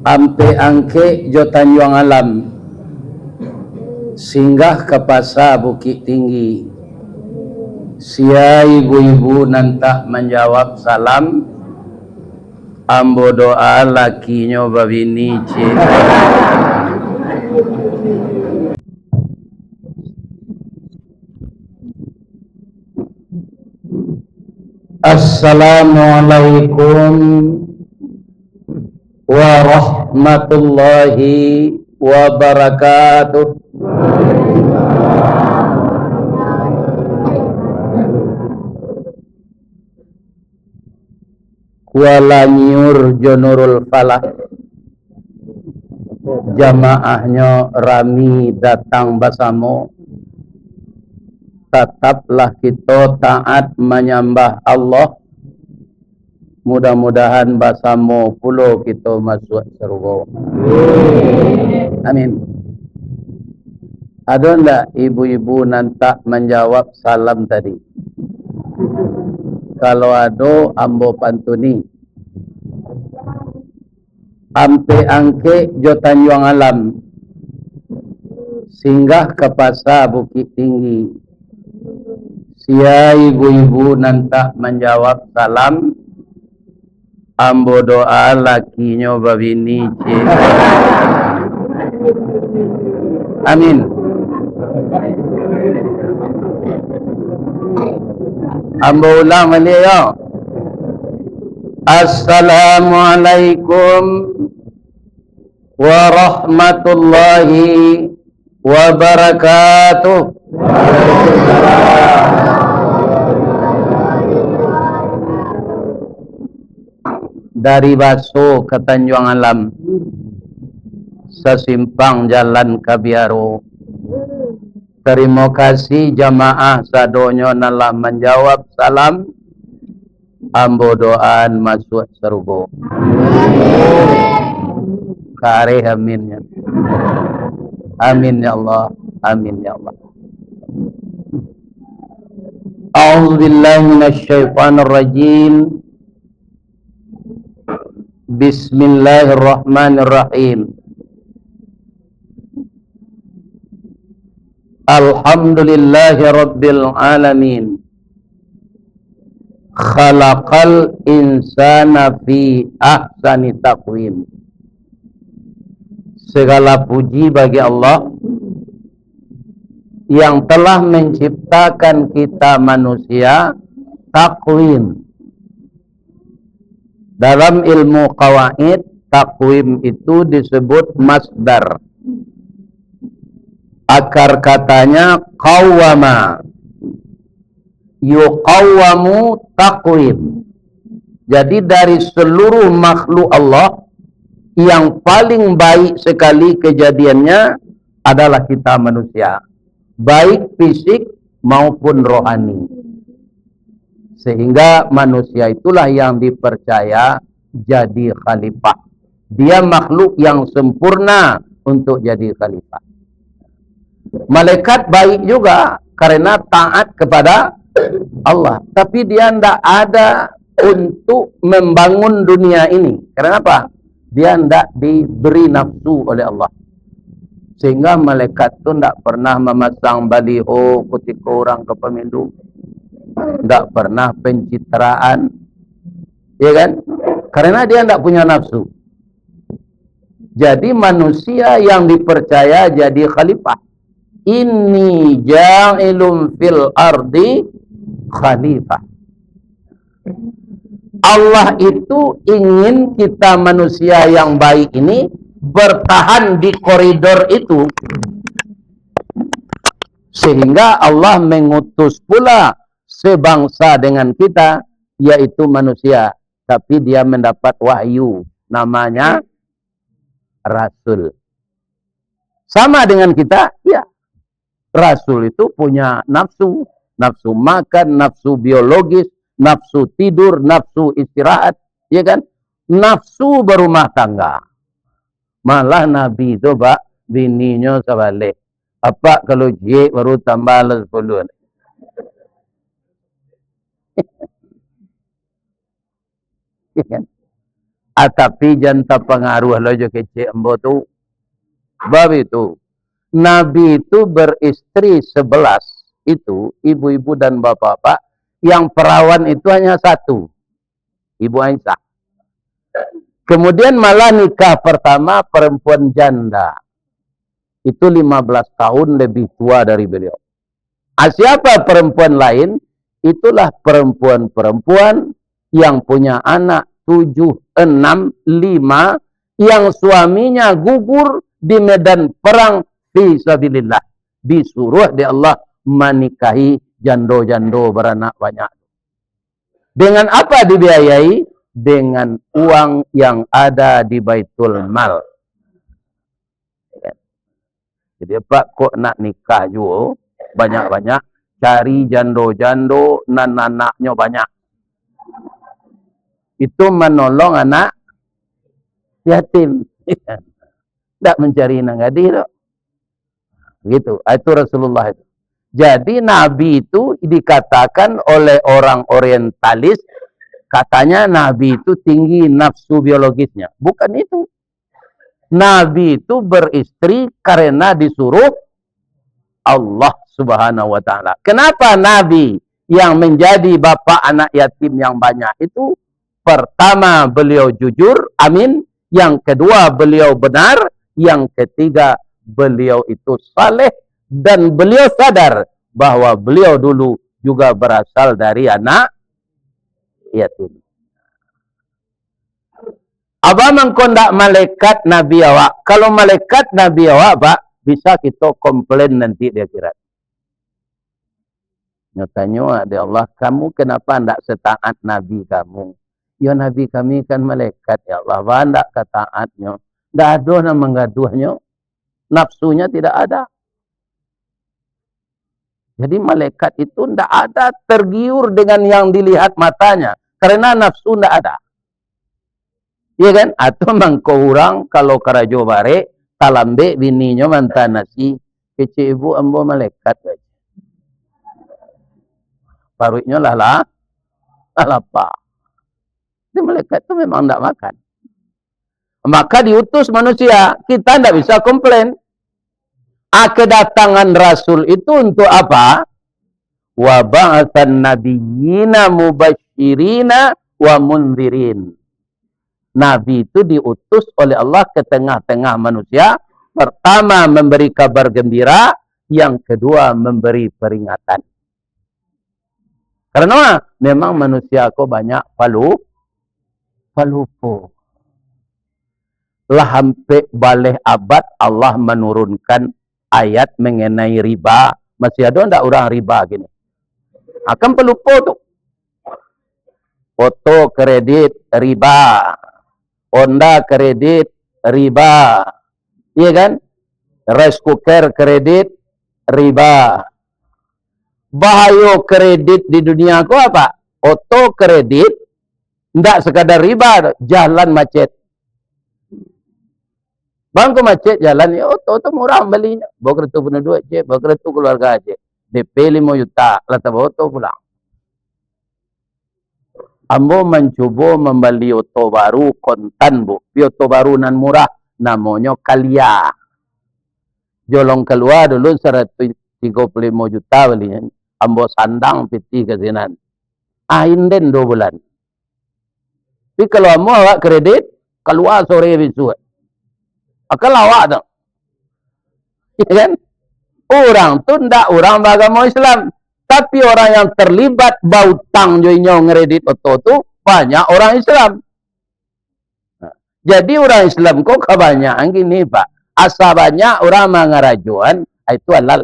ampe angke jo Tanjung Alam, singgah ke pasar Bukit Tinggi. Sia ibu-ibu nantak menjawab salam, ambo doa lakinya babini cik. Assalamualaikum warahmatullahi wabarakatuh. Kuala Nyur Jonurul Falah, jamaahnya rami datang bersama. Tetaplah kita taat menyembah Allah. Mudah-mudahan bersama pula kita masuk surga. Amin. Ada enggak ibu-ibu nantak menjawab salam tadi? Kalau ada, ambo pantuni. Ampe angke jo Tanjung Alam, singgah ke pasar Bukit Tinggi. Sia ibu-ibu nantak menjawab salam, ambo doa lakinya babini cik. Amin. Ambo ulang balik ya. Assalamualaikum warahmatullahi wabarakatuh. Dari Baso ke Tanjung Alam, sesimpang jalan Kabiaro. Terima kasih jamaah sadonyo nalah menjawab salam, ambo doaan masuk surga. Kare amin ya. Amin ya Allah. Amin ya Allah. A'udzubillahi minasyaitonirrajim. Bismillahirrahmanirrahim. Alhamdulillahi rabbil alamin. Khalaqal insana fi ahsani taqwim. Segala puji bagi Allah yang telah menciptakan kita manusia takwim. Dalam ilmu qawaid, takwim itu disebut masdar. Akar katanya qawwama, yuqawwamu takwim. Jadi dari seluruh makhluk Allah, yang paling baik sekali kejadiannya adalah kita manusia, baik fisik maupun rohani. Sehingga manusia itulah yang dipercaya jadi khalifah. Dia makhluk yang sempurna untuk jadi khalifah. Malaikat baik juga karena taat kepada Allah. Tapi dia tidak ada untuk membangun dunia ini. Karena apa? Dia tidak diberi nafsu oleh Allah. Sehingga malaikat itu tidak pernah memasang baliho ketika orang ke pemilu. Tidak pernah pencitraan. Ya kan? Karena dia tidak punya nafsu. Jadi manusia yang dipercaya jadi khalifah. Inni ja'ilum fil ardi khalifah. Allah itu ingin kita manusia yang baik ini bertahan di koridor itu. Sehingga Allah mengutus pula sebangsa dengan kita, yaitu manusia. Tapi dia mendapat wahyu, namanya Rasul. Sama dengan kita, ya. Rasul itu punya nafsu. Nafsu makan, nafsu biologis, nafsu tidur, nafsu istirahat. Ya kan? Nafsu berumah tangga. Malah Nabi itu, Pak, bininya sebalik. Apa kalau je baru tambah 10. Ya kan? Tapi jangan pengaruh lo jo kecil embo tu. Bab itu. Nabi itu beristri 11. Itu ibu-ibu dan bapak-bapak. Yang perawan itu hanya satu. Ibu Aisyah. Kemudian malah nikah pertama perempuan janda. Itu 15 tahun lebih tua dari beliau. Siapa perempuan lain? Itulah perempuan-perempuan yang punya anak 7, 6, 5 yang suaminya gugur di medan perang fi sabilillah. Disuruh di Allah menikahi jando-jando beranak banyak. Dengan apa dibiayai? Dengan uang yang ada di Baitul Mal. Jadi Pak kok nak nikah juga banyak-banyak, cari jando-jando dan anaknya banyak. Itu menolong anak yatim. Tidak mencari nangadi itu. Gitu. Itu Rasulullah itu. Jadi Nabi itu dikatakan oleh orang orientalis, katanya Nabi itu tinggi nafsu biologisnya. Bukan itu. Nabi itu beristri karena disuruh Allah Subhanahu wa ta'ala. Kenapa Nabi yang menjadi bapak anak yatim yang banyak itu? Pertama, beliau jujur, amin. Yang kedua, beliau benar. Yang ketiga, beliau itu saleh. Dan beliau sadar bahwa beliau dulu juga berasal dari anak yatim. Abah mengkondak malaikat Nabi awak. Kalau malaikat Nabi awak, Pak, bisa kita komplain nanti di akhirat. Nyatanya ada Allah, kamu kenapa tidak setaat Nabi kamu? Ya Nabi kami kan malaikat, ya Allah. Wah, tidak ketaatnya. Tidak ada yang menggaduhnya. Nafsunya tidak ada. Jadi malaikat itu tidak ada tergiur dengan yang dilihat matanya. Karena nafsu tidak ada. Iya kan? Atau mangko orang kalau karajo bare, talambe bininya mantan nasi, kece ibu ambo malaikat. Parutnya lah apa? Jadi malaikat itu memang tidak makan. Maka diutus manusia, kita tidak bisa komplain. Kedatangan Rasul itu untuk apa? Wa ba'atsan nabiyyina mubasyirina wa mundzirin. Nabi itu diutus oleh Allah ke tengah-tengah manusia. Pertama memberi kabar gembira, yang kedua memberi peringatan. Karena memang manusia kok banyak palupo. Lah hampir balik abad Allah menurunkan ayat mengenai riba. Masih ada enggak orang riba gini? Akan pelupo tuh. Foto kredit riba. Honda kredit riba. Iya kan? Rice cooker kredit riba. Bahaya kredit di dunia aku apa? Auto kredit enggak sekadar riba, jalan macet. Bangku macet jalan, ya auto murah belinya. Bawa kereta punya duit je, bawa kereta keluarga aja. DP 5 juta, lata bawa auto pulang. Ambo mencoba membeli auto baru kontan, Bu. Auto baru nan murah, namanya Kalia. Jolong keluar dulu 135 juta belinya. Ambo sandang piti ke sinan. Inden 2 bulan. Tapi kalau ambo awak kredit, keluar sore besok. Akal awak tu. Ya kan? Orang tu ndak orang beragama Islam. Tapi orang yang terlibat bautang joinnya ngeredit auto tu banyak orang Islam. Jadi orang Islam kok kebanyakan gini Pak. Asa banyak orang mengarajuan, itu halal.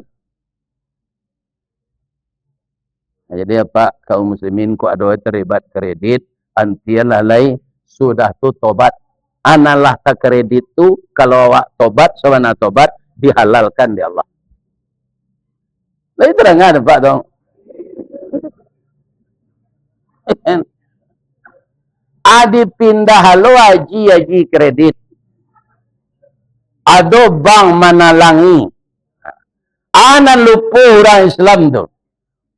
Jadi apa kaum muslimin kok ada terlibat kredit, antia lalai sudah tu tobat. Analah tak kredit tu kalau awak tobat, sebenarnya tobat dihalalkan di Allah. Lalu terangan Pak dong. Adi pindah halo haji kredit. Ado bank manalangi. Anak lupa orang Islam tu.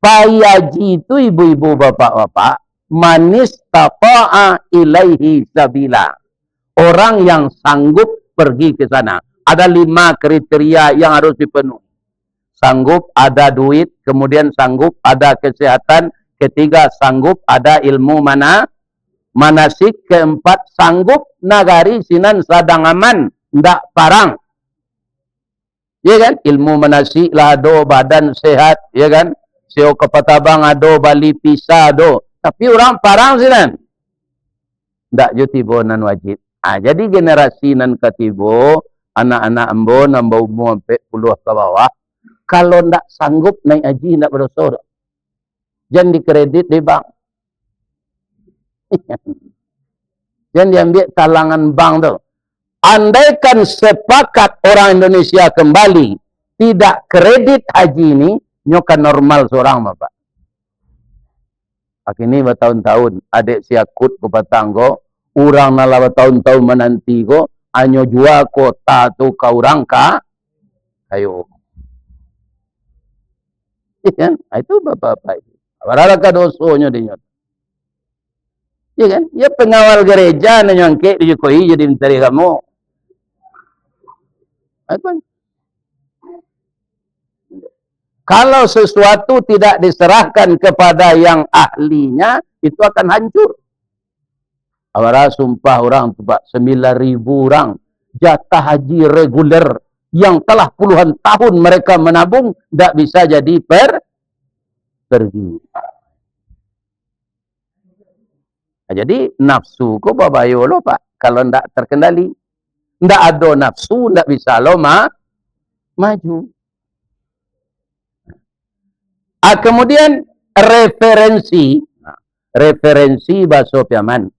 Pai haji itu ibu-ibu bapak-bapak. Manis tapa'a ilaihi sabila. orang yang sanggup pergi ke sana. Ada 5 kriteria yang harus dipenuhi. Sanggup ada duit, kemudian sanggup ada kesehatan, ketiga sanggup ada ilmu manasik, keempat sanggup nagari sinan sadang aman, ndak parang. Ya kan? Ilmu manasik lah ado, badan sehat, ya kan? Sio kepatabang ado, bali pisah ado. Tapi orang parang sinan. Ndak jutibo nan wajib. Jadi generasi nan katibo, anak-anak embo nambah umur 40 ke bawah, kalau ndak sanggup naik haji ndak berdosa. Jangan dikredit di bank. Jangan diambil talangan bank tu. Andaikan sepakat orang Indonesia kembali tidak kredit haji ini, nyokan normal seorang Bapak. Ini bertahun-tahun adik siakut ko patanggo, urang nala bertahun-tahun menanti ko, anyo jual kota tu ka urang ka, ayo. Kan? Itu Bapak-Bapak itu. Berada ka dosonya dia. Ya kan? Ya pengawal gereja na nyangke di Jokowi jadi menteri kamu. Kan? Kalau sesuatu tidak diserahkan kepada yang ahlinya, itu akan hancur. Awara sumpah orang tu Pak, 9.000 orang jatah haji reguler yang telah puluhan tahun mereka menabung, tidak bisa jadi pergi. Jadi nafsu ko babayo lo Pak, kalau tidak terkendali. Tidak ada nafsu, tidak bisa lo maju. Kemudian referensi bahasa piaman.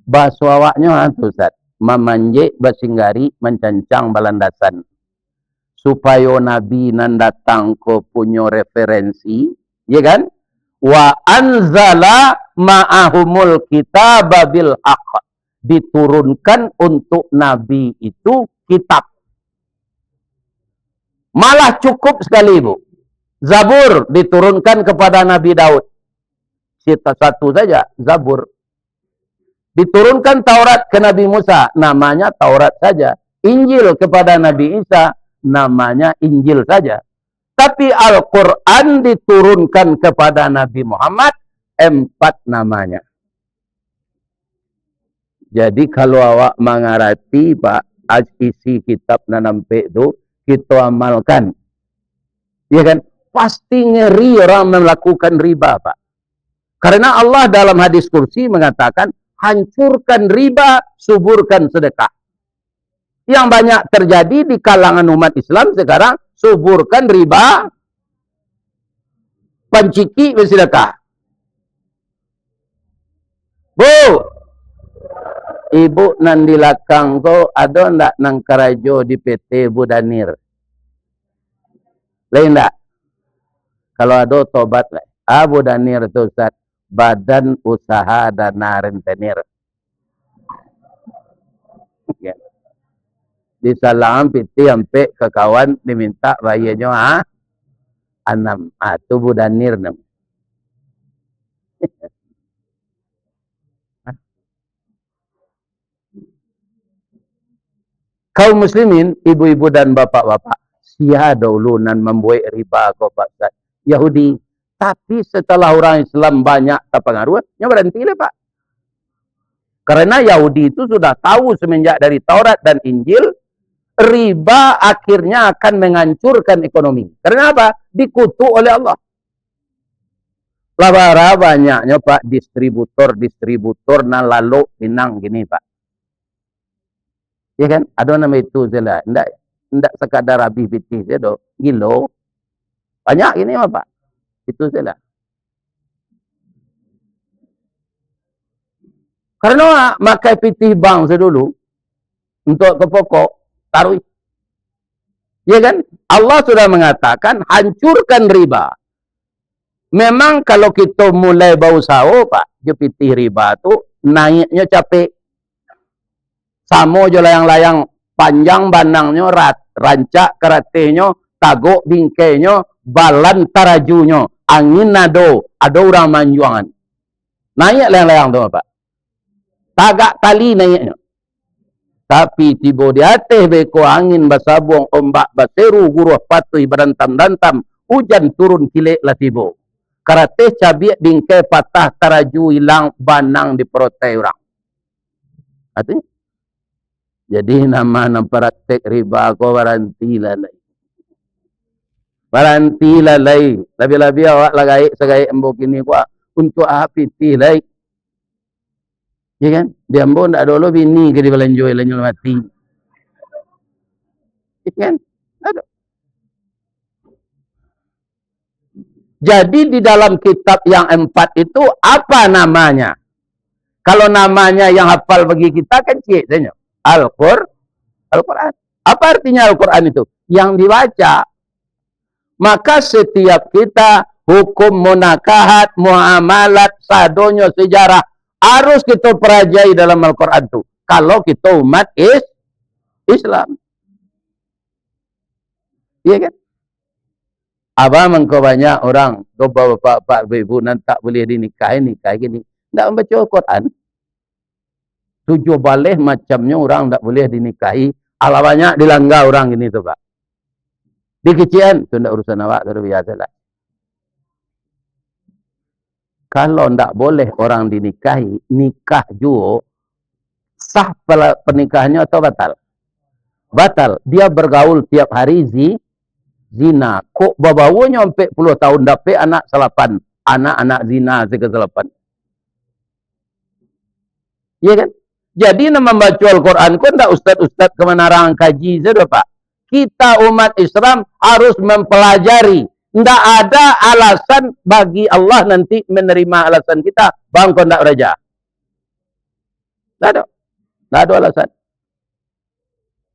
Bahasa awaknya Ustaz, memanjek basinggari mencancang balandasan. Supaya Nabi nan datang ko punya referensi, ya kan? Wa anzala ma'ahumul kitaba bil haqq. Diturunkan untuk Nabi itu kitab. Malah cukup sekali, Bu. Zabur diturunkan kepada Nabi Daud. Satu saja, Zabur. Diturunkan Taurat ke Nabi Musa, namanya Taurat saja. Injil kepada Nabi Isa, namanya Injil saja. Tapi Al-Quran diturunkan kepada Nabi Muhammad, 4 namanya. Jadi kalau awak mengarati Pak, isi kitab nanampe itu, kita amalkan. Ya kan? Pasti ngeri orang melakukan riba Pak. Karena Allah dalam hadis kursi mengatakan, hancurkan riba, suburkan sedekah. Yang banyak terjadi di kalangan umat Islam sekarang, suburkan riba, panciki bersedekah. Bu, ibu nan di lakang ko, ada ndak nang karajo di PT Budanir? Lain ndak? Kalau ada tobat lah. Budanir itu Ustaz, Badan Usaha Dana Rentenir. Ya. Di salam piti sampai ke kawan diminta bayarnya 6. Itu Budanir namanya. Kaum muslimin, ibu-ibu dan bapak-bapak, siapa ulunan membuat riba kau Pak Yahudi. Tapi setelah orang Islam banyak terpengaruhnya berhentilah Pak. Karena Yahudi itu sudah tahu semenjak dari Taurat dan Injil, riba akhirnya akan menghancurkan ekonomi. Karena apa? Dikutuk oleh Allah. Labara banyaknya Pak distributor na lalu pinang gini Pak. Ya kan? Ada nama itu saja. Tidak sekadar habis pitih saja. Gilo. Banyak ini Pak. Itu saja. Karena makai pitih bang sedulu untuk ke pokok taruh. Ya kan? Allah sudah mengatakan hancurkan riba. Memang kalau kita mulai bau sao Pak, je pitih riba tu naiknya capek. Samo je layang-layang panjang banangnya rancak keratenya, tagok bingkainya, balan tarajunya, angin ada orang manjuangan. Naik layang-layang tu Pak. Tagak tali naiknya. Tapi tiba di atas beko angin basabong ombak baseru guruh patui berantam-dantam hujan turun kilek lah tiba. Karate cabiak bingkai patah taraju hilang banang di perotai orang. Artinya jadi nama praktek riba ko waranti lalai. Waranti lalai. Lebih-lebih awak lagai segai embok ini ko untuk api tilai. Ya kan? Dia ambo ndak dulu bini ke di belanjoi lanjut mati. Ya kan? Aduh. Jadi di dalam kitab yang 4 itu apa namanya? Kalau namanya yang hafal bagi kita kan cik saja. Al-Quran. Apa artinya Al-Quran itu? Yang dibaca. Maka setiap kita hukum munakahat, muamalat, sadonyo, sejarah harus kita pelajari dalam Al-Quran itu. Kalau kita umat Islam. Iya kan? Abang mengko banyak orang, kau bapak ibu nanti tak boleh dinikahi gini. Tak membaca Al-Quran. 7 balik macamnya orang tak boleh dinikahi. Ala banyak dilanggar orang ini tu Pak. Di kecian, itu tidak urusan awak, itu biasa lah. Kalau tidak boleh orang dinikahi, nikah juga, sah pernikahannya atau batal? Batal. Dia bergaul tiap hari zina. Kok babawanya sampai 10 tahun dapat anak salapan. Anak-anak zina ke-8. Iya kan? Jadi nama membaca Al-Quran kok tidak ustaz-ustaz kemenarang kaji saja Pak. Kita umat Islam harus mempelajari. Tidak ada alasan bagi Allah nanti menerima alasan kita. Bang kau tidak raja. Tidak ada. Tidak ada alasan.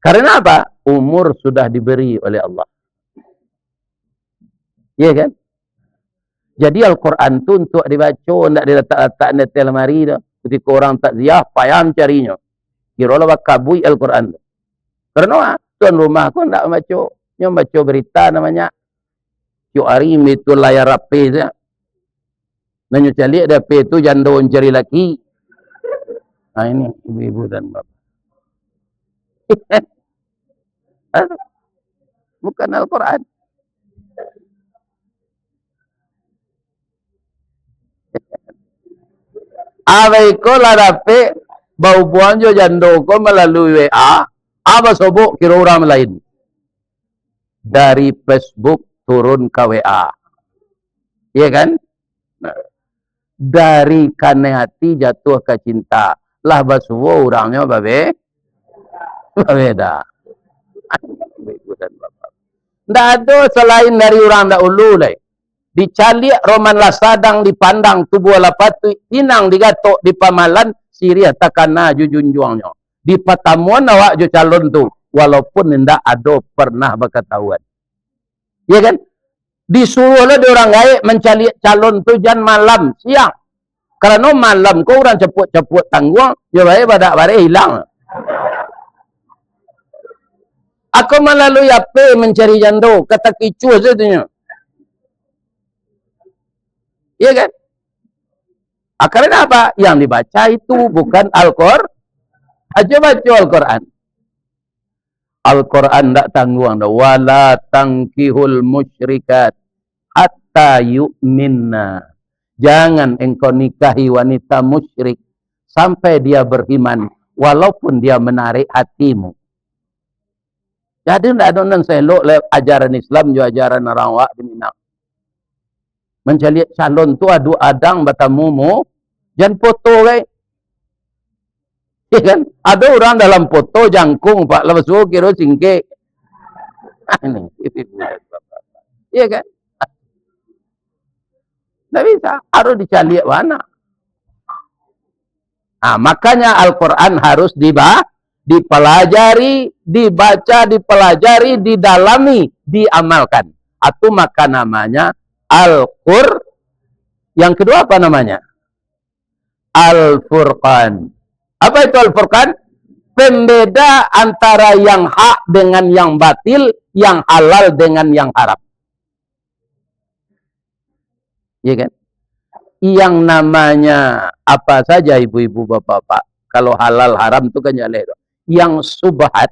Karena apa? Umur sudah diberi oleh Allah. Iya kan? Jadi Al-Quran itu untuk dibaca. Tidak diletak-letak di lemari. Ketika orang takziah, payah carinya. Kira-kira bakabui Al-Quran. Karena tuan rumah aku tidak membaca. Dia membaca berita namanya. Cuk Arim itu layar rapi saja. Nanya calik ada P itu jandon cari laki. Nah ini ibu-ibu dan bapak. Bukan Al-Quran. Abaiko larape bau buanjo jandoko melalui WA. Apa sobok kira orang lain. Dari Facebook turun ke WA. Iya kan? Nah, dari kane hati jatuh ke cinta. Lah basuwo orangnya beda. Tidak ada selain dari orang dahulu lah. Dicalik roman lasadang dipandang tubuh lapatu inang digatok di pamalan sirih takana jujunjuangnya. Di patamuan awak jo calon tu walaupun tidak ada pernah berketahuan. Ya kan? Disuruhlah dia orang gaib mencari calon tu jan malam, siang. Karena malam kau orang ceput-ceput tangguang, dia baik badak-badak hilang. Aku melalui apa mencari jando, kata kicu saja. Iya kan? Karena apa? Yang dibaca itu bukan Al-Quran. Aja baca Al-Quran. Al-Quran tak tangguang dah. Wala tangkihul musyrikat hatta yu'minna. Jangan engkau nikahi wanita musyrik sampai dia beriman walaupun dia menarik hatimu. Jadi tidak ada yang selok ajaran Islam juga ajaran orang wak di Minang. Mencari calon tu adu adang batamumu jangan foto kai. Ya kan? Ada orang dalam foto jangkung Pak lepas tu kira singke. Ini. Iya kan? Tidak bisa. Harus dicari mana. Makanya Al-Quran harus dipelajari, dibaca, dipelajari, didalami, diamalkan. Atau maka namanya Al-Qur'an. Yang kedua apa namanya? Al-Furqan. Apa itu Al-Furqan? Pembeda antara yang hak dengan yang batil, yang halal dengan yang haram. Iya kan? Yang namanya apa saja ibu-ibu bapak-bapak. Kalau halal haram itu kan jaleh. yang subhat,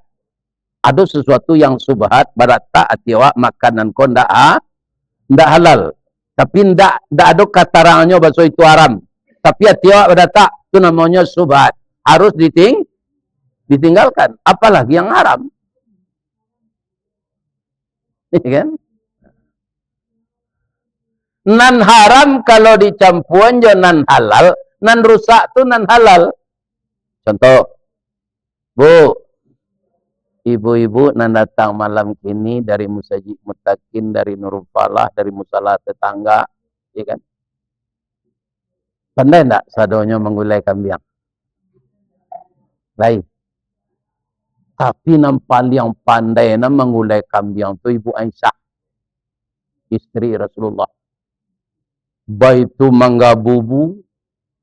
ada sesuatu yang subhat barata atiwa makanan ko ndak halal. Tapi ndak ada katarangannya bahasa itu haram. Tapi atiwa barata itu namanya subhat. Harus ditinggalkan. Apalagi yang haram. Iya kan? Nan haram kalau dicampuan jo nan halal, nan rusak tu nan halal. Contoh, Bu, ibu-ibu nan datang malam kini dari Musajid Mutakin, dari Nurul Falah, dari Musalah tetangga, ya kan? Pandai tak sadonya menggulai kambing? Baik. Tapi yang paling pandai menggulai kambing tu Ibu Aisyah, istri Rasulullah. Baitu mangga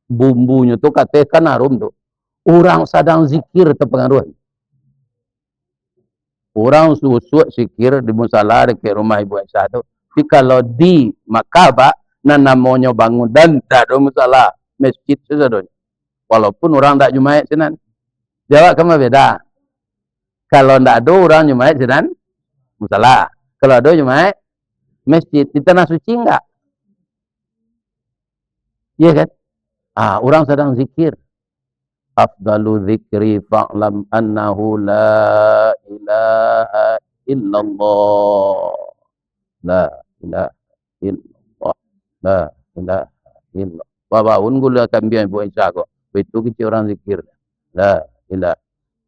bumbunya tu katakan harum tu. Orang sedang zikir terpengaruh. Orang susuk zikir di musalah dekat rumah Ibu Aisyah tu. Tapi kalau di Makkah, namanya bangun dan tak ada musalah masjid saja. Walaupun orang tak Jumaat senan. Jawab kamu beda. Kalau tak ada orang Jumaat senan musalah. Kalau ada Jumaat masjid di tanah suci enggak? Iya kan? Orang sedang zikir. Afdalu dzikri fa'lam annahu la ilaha illallah. La ilaha illallah. La ilaha illallah. Babaun gula kambing Ibu Aisyah kok. Itu kecil orang zikir. La ilaha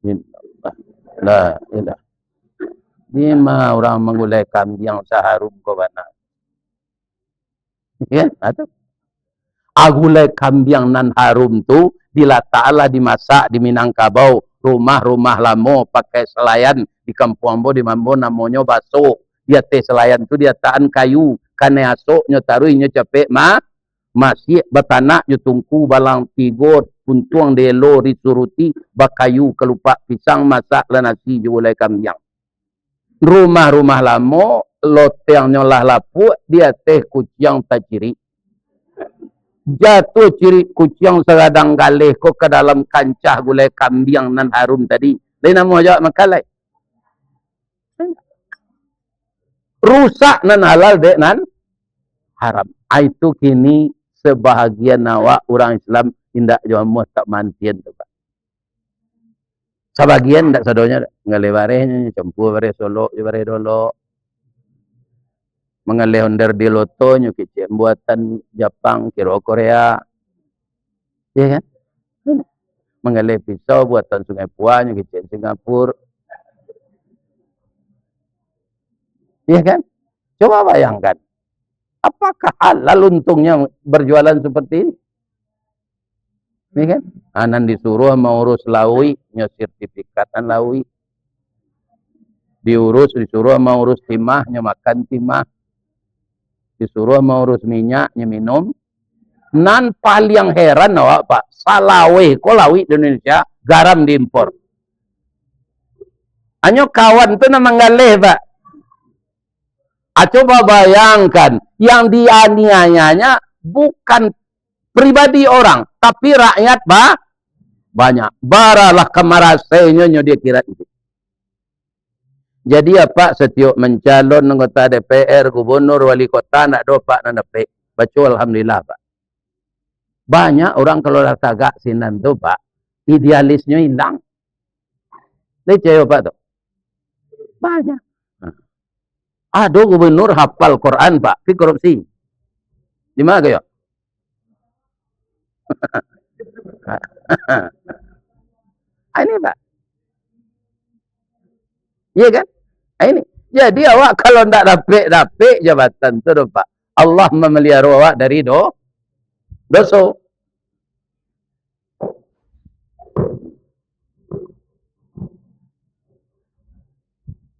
illallah. La ilaha. Lima orang menggulai kambing seharum kau mana. Ya, atau agulai kambing nan harum tu bila ta'ala dimasak di Minangkabau, rumah-rumah lama pakai selayan di kampung ambo di mambo namanya baso. Dia teh selayan tu dia taan kayu, kane asoknya taruhnya capek masih batanak nyo tungku balang tigot puntuang delo disuruti bakayu kelupak pisang masak la nasi julai kambing. Rumah-rumah lama lotengnya lah lapu dia teh kucing tajiri. Jatuh ciri kucing seradang galih ko ke dalam kancah gulai kambing nan harum tadi. Lain nama jawab makalai. Rusak nan halal dek nan haram. Itu kini sebahagian awak orang Islam indak jawab tak mantian tu Pak. Sebagian ndak sadonya ngalewarehnya campur bare solo bare dolo. Mengalih onder di loto nyuki buatan Jepang kira Korea. Ya kan? Mengalih pisau buatan Sungai Puan nyuki Singapura. Ya kan? Coba bayangkan. Apakah halal untungnya berjualan seperti ini? Ya kan? Anan disuruh mau urus lawi, nyo sertifikatan lawi. Disuruh mau urus timah, nyo makan timah. Disuruh mau urus minyak, nyo minum. Nan paling heran awak Pak, salawe ko lawi di Indonesia, garam diimpor. Anyo kawan tu nama ngalih Pak. Coba bayangkan, yang dianiayanya bukan pribadi orang, tapi rakyat banyak. Baralah kemarasainya dia kira itu. Jadi apa setiap mencalon anggota DPR, gubernur, wali kota nak dopak nak dapat. Baca alhamdulillah Pak. Banyak orang kalau dah tagak sinan tu Pak, idealisnya hilang. Leceh Pak tu. Banyak. Ada gubernur hafal Quran Pak, tapi korupsi. Di mana kaya? Ini Pak. Iya kan? Ini. Jadi awak kalau tidak dapat jabatan tu Pak, Allah memelihara awak dari dosa.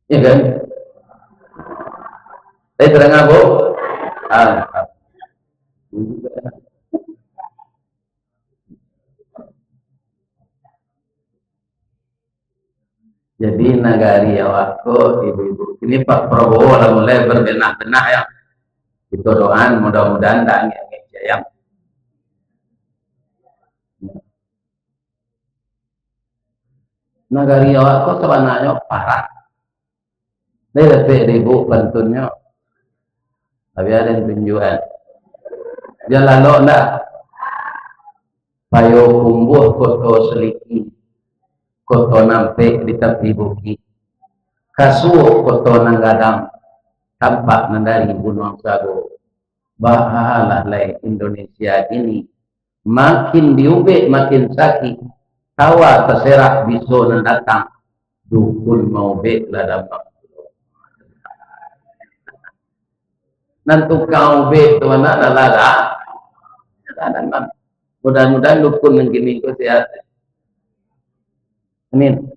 Iya kan? Terang apa? Jadi nagari awakku ibu-ibu ini Pak Prabowo lah mulai berbenah-benah ya. Itu doaan mudah-mudahan tak ngejayang. Nagari awak kok sebenarnya parah. Ini lebih ribu bantunnya. Tapi ada yang tunjukan. Dia lalu nak payo kumbuh koto seliki. Koto nampe di tepi bukit. Kasuh koto nanggadang. Tampak nandari Gunung Sago. Bahalah lai Indonesia ini. Makin diubek makin sakit. Tawa terserak biso nan datang. Dukun mau bek ladam. Nan tukang bek tu mana lala. Mudah-mudahan dukun yang gini ko sehat. Amin.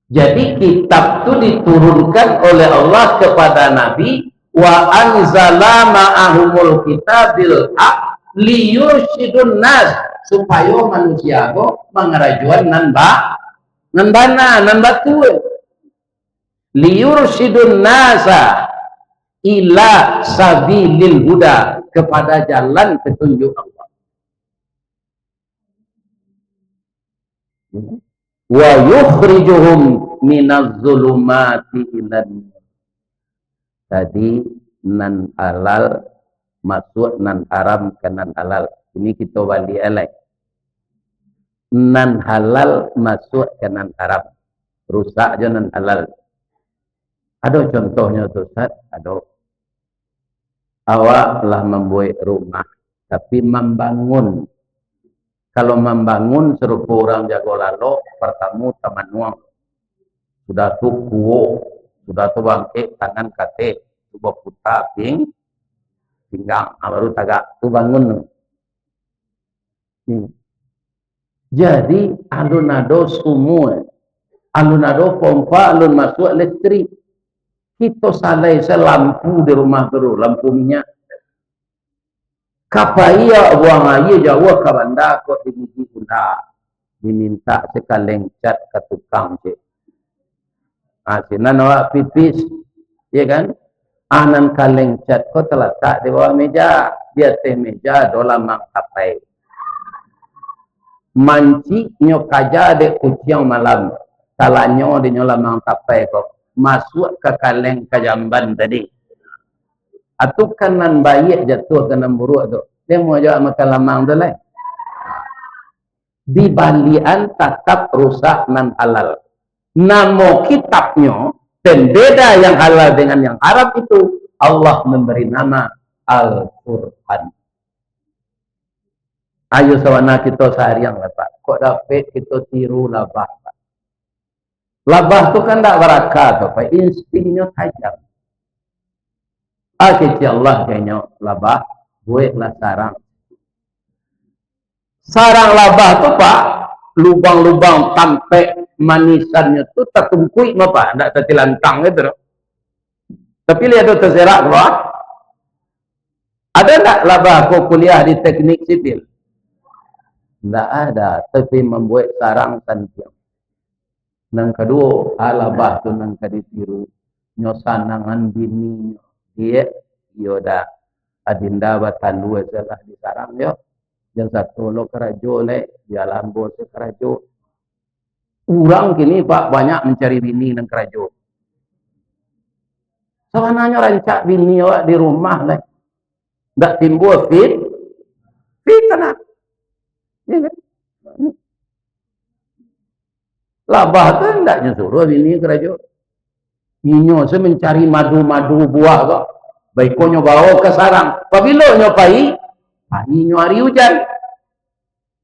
Jadi kitab itu diturunkan oleh Allah kepada Nabi. Wa anzala ma'ahumul kitabil haq liyursyidun nas, supaya manusia ko mangarajuan nan bana nan batu liyursyidun nasa ila sabilil huda, kepada jalan petunjuk Allah. Wa yukhrijuhum minaz zulumati ilan. Tadi nan halal masuk nan haram ke nan halal. Ini kita balik elek. Nan halal masuk ke nan haram. Rusak je nan halal. Ada contohnya tu Ustaz? Ada. Awak telah membuat rumah, tapi membangun. Kalau membangun serupa orang jago lalu, pertama taman uang. Sudah tu kuo. Sudah tu bangkit tangan kate, coba putar pinggang, baru tagak tu bangun. Jadi alun-ado semua, alun-ado pompa, alun masuk listrik. Kita salai lampu di rumah dulu, lampu minyak. Kapaya buang air jauh ke bandar kok digigi pula, diminta sekaleng cat ke tukang cik. Sinan awak pipis, ya kan? Anan kaleng cat kau terletak di bawah meja, di atas meja dola mak tapai. Manci nyok kaja de kuciang malam, talanyo di nyola mak tapai kau masuk ke kaleng kajamban tadi. Atau kanan bayi jatuh kanan buruk tu, dia mau jawab makan lamang tu lah. Di balian tatap rusak nan halal. Nama kitabnya dan beda yang halal dengan yang haram itu Allah memberi nama Al-Quran. Ayo sawana kita seharian lah Pak. Kok dapat kita tiru labah Pak. Labah tu kan tak berakal tu Pak. Instingnya tajam. Akhirnya Allah kayaknya labah. Buatlah sarang. Sarang labah tu Pak. Lubang-lubang sampai manisannya tu tertungkui apa? Tidak tertilantang gitu. Tapi lihat tu terserak keluar. Ada tak labah aku kuliah di teknik sipil? Tidak ada. Tapi membuat sarang santiang. Yang kedua, labah tu yang ditiru. Nyosanangan bini. Dia, yoda. Adinda batalu adalah di sarang yo. Yang satu lo kerajo le, dia lambo sekerajo. Orang kini Pak banyak mencari bini dan kerajo. Sebenarnya rancak bini awak di rumah lah. Tak timbul fitnah. Ya kan? Labah tu tak nyuruh bini kerajo. Inyo saya mencari madu-madu buah kok. Baiknya bawa ke sarang. Apabila nyopai, pahinyo hari hujan.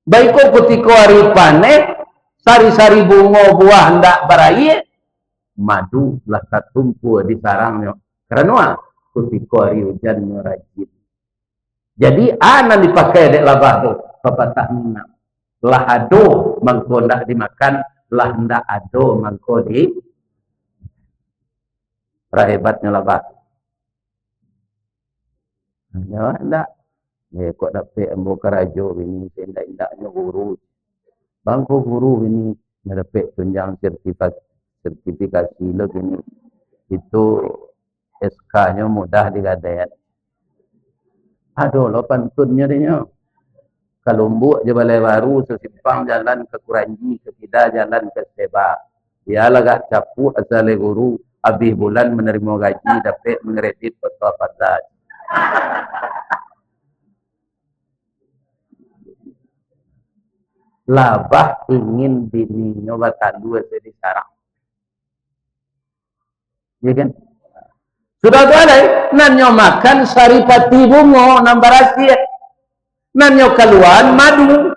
Baiknya ketika hari panen, sari-sari bunga buah hendak berair, madu lah tertumpu di sarangnya. Kerana ketika hari hujan rajin. Jadi anak dipakai dek labah tu, pepatah minang. Lah ado mangko ndak dimakan, lah ndak ado mangko di. Hebatnya labah. Ya ndak. Kok dapat ambo kerajo ini indak-indaknya guru. Bangko guru ini dapat tunjang sertifikasi lo gini. Itu SK-nya mudah digadaian. Aduh lo pantunnya dia. Kalumbu je Balai Baru, sesimpang jalan ke Kuranji, ke Tidak jalan ke Seba. Ya lagak capu asale guru, habis bulan menerima gaji, dapat mengredit foto apa. Labah ingin bininya batan dua jadi sarang. Ya kan? Sudah ada, nanyo makan saripati bungo, nambah rahasia. Nanyo keluar madu.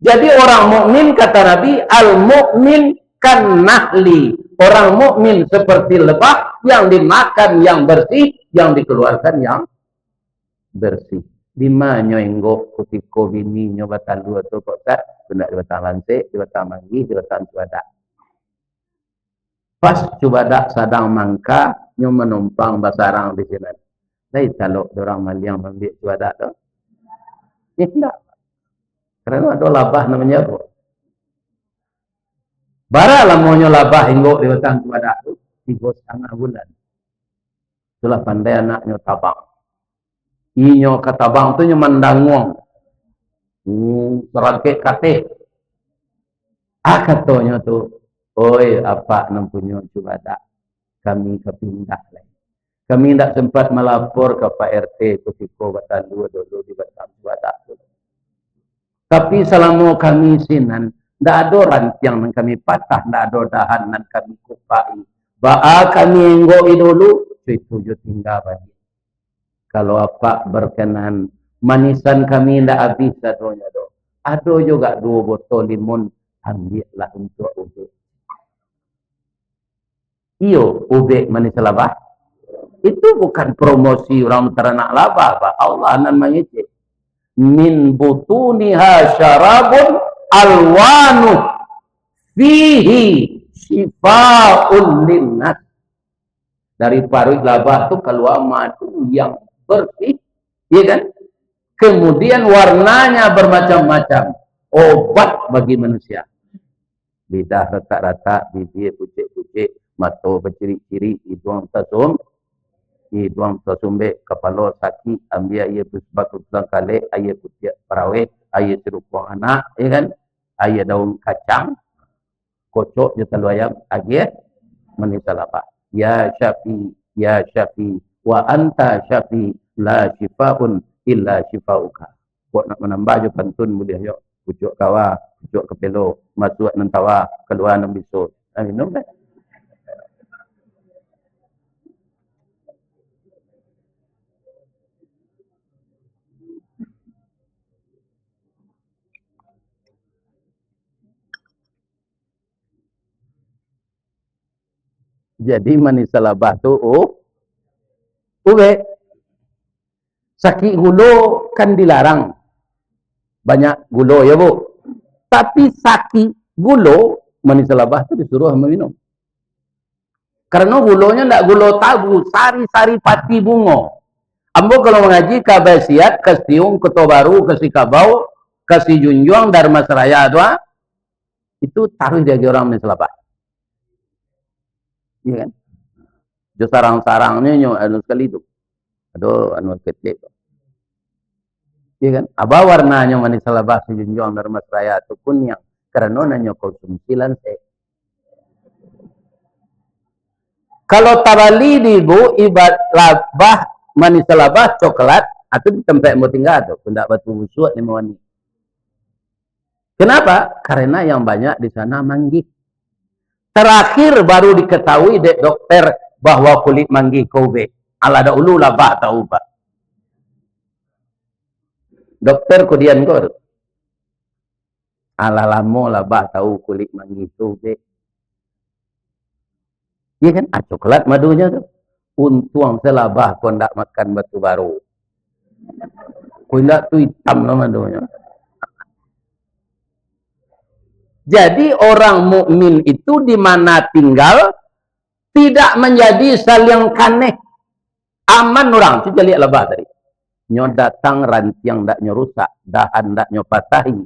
Jadi orang mukmin kata Nabi, al-mukmin kan nahli. Orang mukmin seperti lebah yang dimakan yang bersih, yang dikeluarkan yang bersih. Di mana enggok kutiko bini nyobatan dua tu kok tak kena di batang lansik, di batang manggi, di batang cuadak. Pas cuadak sadang mangka nyo menumpang basarang di sini. Lai talok orang maliang ambil cuadak tu. Ya tidak. Kerana ada labah namanya apa? Bara lah mau labah enggok di batang cuadak tu 3,5 bulan. Itulah pandai anaknya tabang. Inyo katabang tu nyo mandangwong. Serangkit katih. Katanya tu, oi apa nampunyo cubadak. Kami kepindah lagi. Kami tidak sempat melapor ke Pak RT Kusiko Batan 2 dulu di Batang Cubadak tu. Tapi selama kami sinan, tidak ada rantiang yang kami patah, tidak ada dahan yang kami kupai. Ba'a kami enggoi dulu, itu tinggal bagi. Kalau apa berkenan, manisan kami tidak habis adonya do. Ado juga 2 botol limun, ambillah untuk ubek. Iyo, ubek manis labah. Itu bukan promosi orang teranak labah, Pak. Allah namanya itu. Min butuniha syarabun alwanu fihi syifa'un linnas. Dari paruh labah itu keluar madu yang bersih, ya kan? Kemudian warnanya bermacam-macam, obat bagi manusia. Lidah retak-retak, bibir pucik-pucik, mata berciri-ciri, hidung tersumbe, kepala sakit, ambil air sebab kebetulan kali, air putih parawet, air serupang anak, ya kan? Air daun kacang, kocok je telur ayam, air manis lapar. Ya Syafi, wa anta Syafi, la syifa'un illa syifa'uka. Kok nak menambah je pantun boleh yuk. Pucuk kawa, pucuk kepelo, masuk nan tawa, keluar nan bisul. Minum kan? Jadi manis labah tu, ube. Sakit gulo kan dilarang. Banyak gulo ya bu. Tapi sakit gulo, manis labah tu disuruh minum. Karena gulonya tidak gulo tabu, sari-sari pati bungo. Ambo kalau mengaji kabasiat, kestiung, ketobaru, kesikabau, kesijunjuang, dharma seraya doa, itu taruh dia orang manis labah. Iya kan? Jo sarang-sarangnya nyo anu sekali itu. Aduh anu kecil. Iya kan? Aba warnanya manis labah sejunjung dharma seraya itu kuning. Karena nanyo konsumsi lanse. Kalau tabali di bu ibad labah manis labah coklat atau di tempat mau tinggal tu tidak batu busuk ni mawani. Kenapa? Karena yang banyak di sana manggih. Terakhir baru diketahui dek dokter bahwa kulit manggih kobe. Ala dahulu labah tahu pak. Dokter kemudian kor. Ala lama labah tahu kulit manggih kobe. Iya kan? Coklat madunya tu. Untung selabah kau nak makan batu baru. Kau nak tu hitam lah madunya. Jadi orang mukmin itu di mana tinggal tidak menjadi saling kaneh. Aman orang. Kita lihat labah tadi. Nyo datang rantiang ndak nyo rusak, dahan ndak nyo patahi.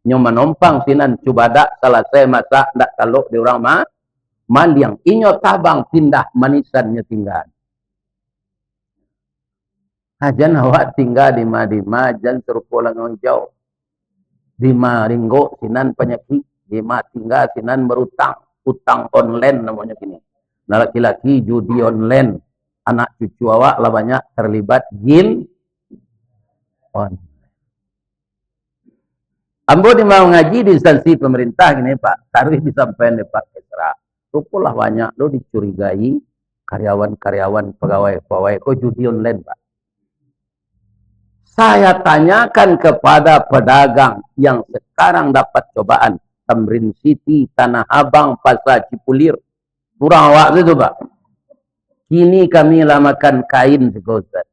Nyo menompang sinan cubadak selesai masak ndak taluk di orang maliang. Inyo tabang pindah manisannya tinggal. Ajan awak tinggal di Madima, jan suruh pulang orang jauh. Di Maringgo, sinan penyakit. Di tinggal, sinan berutang. Utang online namanya gini. Nah, laki-laki judi online. Anak cucu awak lah banyak terlibat game on. Ambo di mau ngaji di instansi pemerintah gini Pak. Taruh disampaikan di Pak Kesra. Rukulah banyak lo dicurigai karyawan-karyawan pegawai-pegawai kok judi online Pak. Saya tanyakan kepada pedagang yang sekarang dapat cobaan. Tamrin City, Tanah Abang, Pasar Cipulir. Kurang awak itu Pak. Kini kami lamakan kain Ustaz.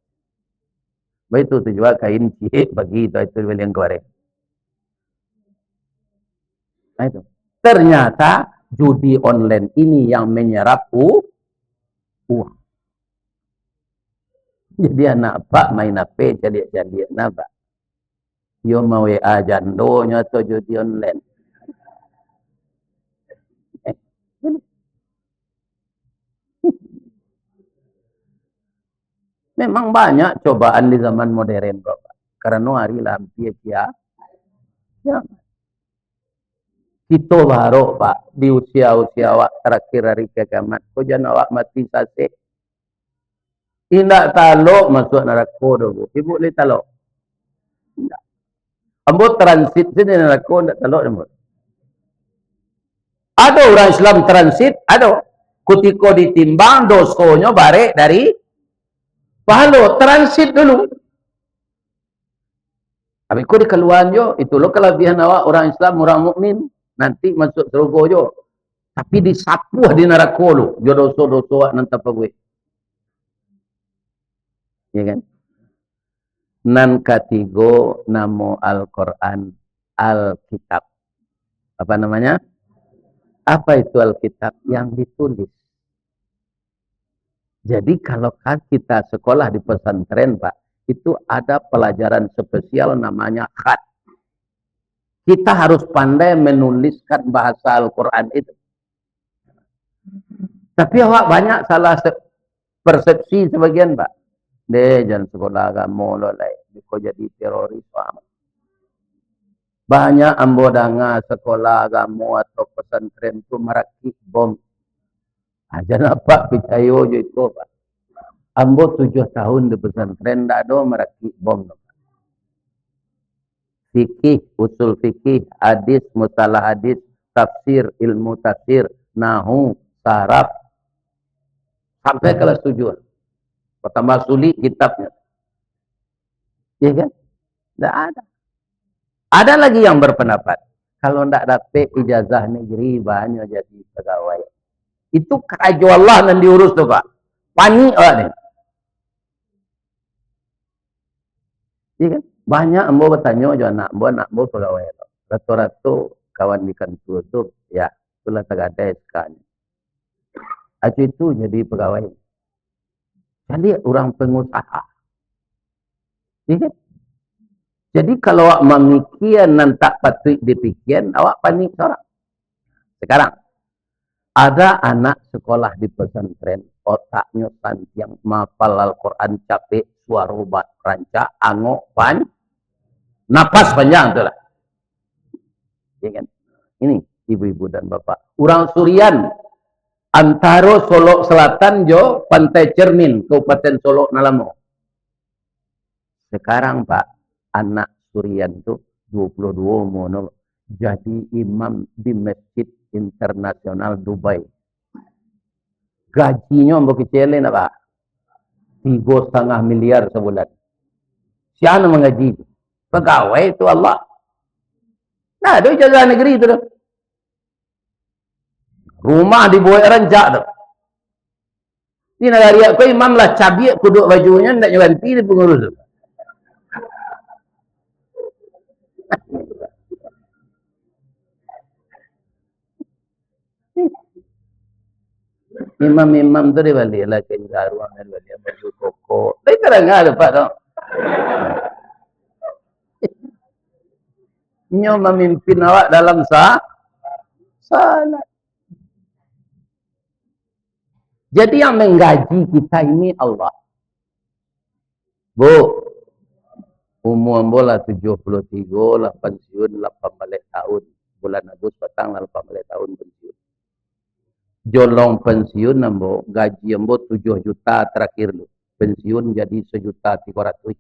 Begitu tu juga kain cihik bagi itu yang goreng. Nah itu. Ternyata judi online ini yang menyerap uang. Jadi anak Pak main apa jadi napa. Yo mau WA jandonya atau judi online. Memang banyak cobaan di zaman modern Bapak. Karena hari lampir ya. Kita baru Pak di usia-usia awak terakhir hari kiamat. Kau jangan awak mati sasih. Tidak taluk masuk neraka dulu. Ibu boleh taluk. Tidak. Ambo transit sini neraka tidak taluk ambo. Ada orang Islam transit, ada. Ketika ditimbang dosonya barek dari pahala transit dulu. Tapi kau di keluhan jo, itu lo kelebihan awak orang Islam, orang mukmin nanti masuk surga jo. Tapi disapu di neraka lo, jo dosa-dosa awak nanti apa gue. Ya kan? Nan katigo namo Al-Quran Alkitab. Apa namanya? Apa itu Alkitab? Yang ditulis. Jadi kalau kita sekolah di pesantren Pak, itu ada pelajaran spesial namanya khat. Kita harus pandai menuliskan bahasa Al-Quran itu. Tapi awak banyak salah persepsi sebagian Pak. Jangan sekolah agama lo lah, kau jadi teroris Pak. Banyak ambodanga sekolah agama atau pesantren itu merakit bom. Aja apa percaya je itu Pak. Ambo 7 tahun di pesantren tak ada merakit bom. Fikih, usul fikih, hadis, mustalah hadis, tafsir, ilmu tafsir, nahu, saraf. Sampai kelas 7. Pertama sulit kitabnya. Ya kan? Tidak ada. Ada lagi yang berpendapat. Kalau tidak dapat ijazah negeri, banyak jadi pegawai. Itu kerajaan Allah yang diurus tuh Pak. Panik lah nih. Ya kan? Banyak ambo bertanya juga anak ambo pegawai. Rata-rata kawan di kantor itu, ya, itulah tagada SK-nya. Acu itu jadi pegawai. Jadi orang pengusaha. Ya kan? Jadi kalau awak memikir dan tak patut dipikir, awak panik seorang. Sekarang, ada anak sekolah di pesantren, otaknya panjang, mapal Al-Quran capek, suara obat rancak, angok, napas panjang itulah. Ya kan? Ini ibu-ibu dan bapak. Orang Surian, antara Solok Selatan jo, Pantai Cermin, Kabupaten Solok Nalamo. Sekarang Pak, anak Surian itu 22 mono jadi imam di Masjid Internasional Dubai. Gajinya mau kecilin apa? 3,5 miliar sebulan. Siapa mengaji? Pegawai itu Allah. Nah, ada ijazah negeri itu. Rumah di bawah rancak tu. Ini negara aku imam lah cabiak kuduk bajunya tidak ganti di pengurus. Imam-imam tu dia balik lah ke Jaruan dan balik baju koko. Tapi terang ada Pak tau. Nyo memimpin awak dalam salat. Jadi yang menggaji kita ini Allah. Bu, umur bola 73 lah pensiun 8 balik tahun. Bulan Agustus petang 8 balik tahun pensiun. Jolong pensiun ambo, gaji ambo 7 juta terakhir lu. Pensiun jadi 1.300.000.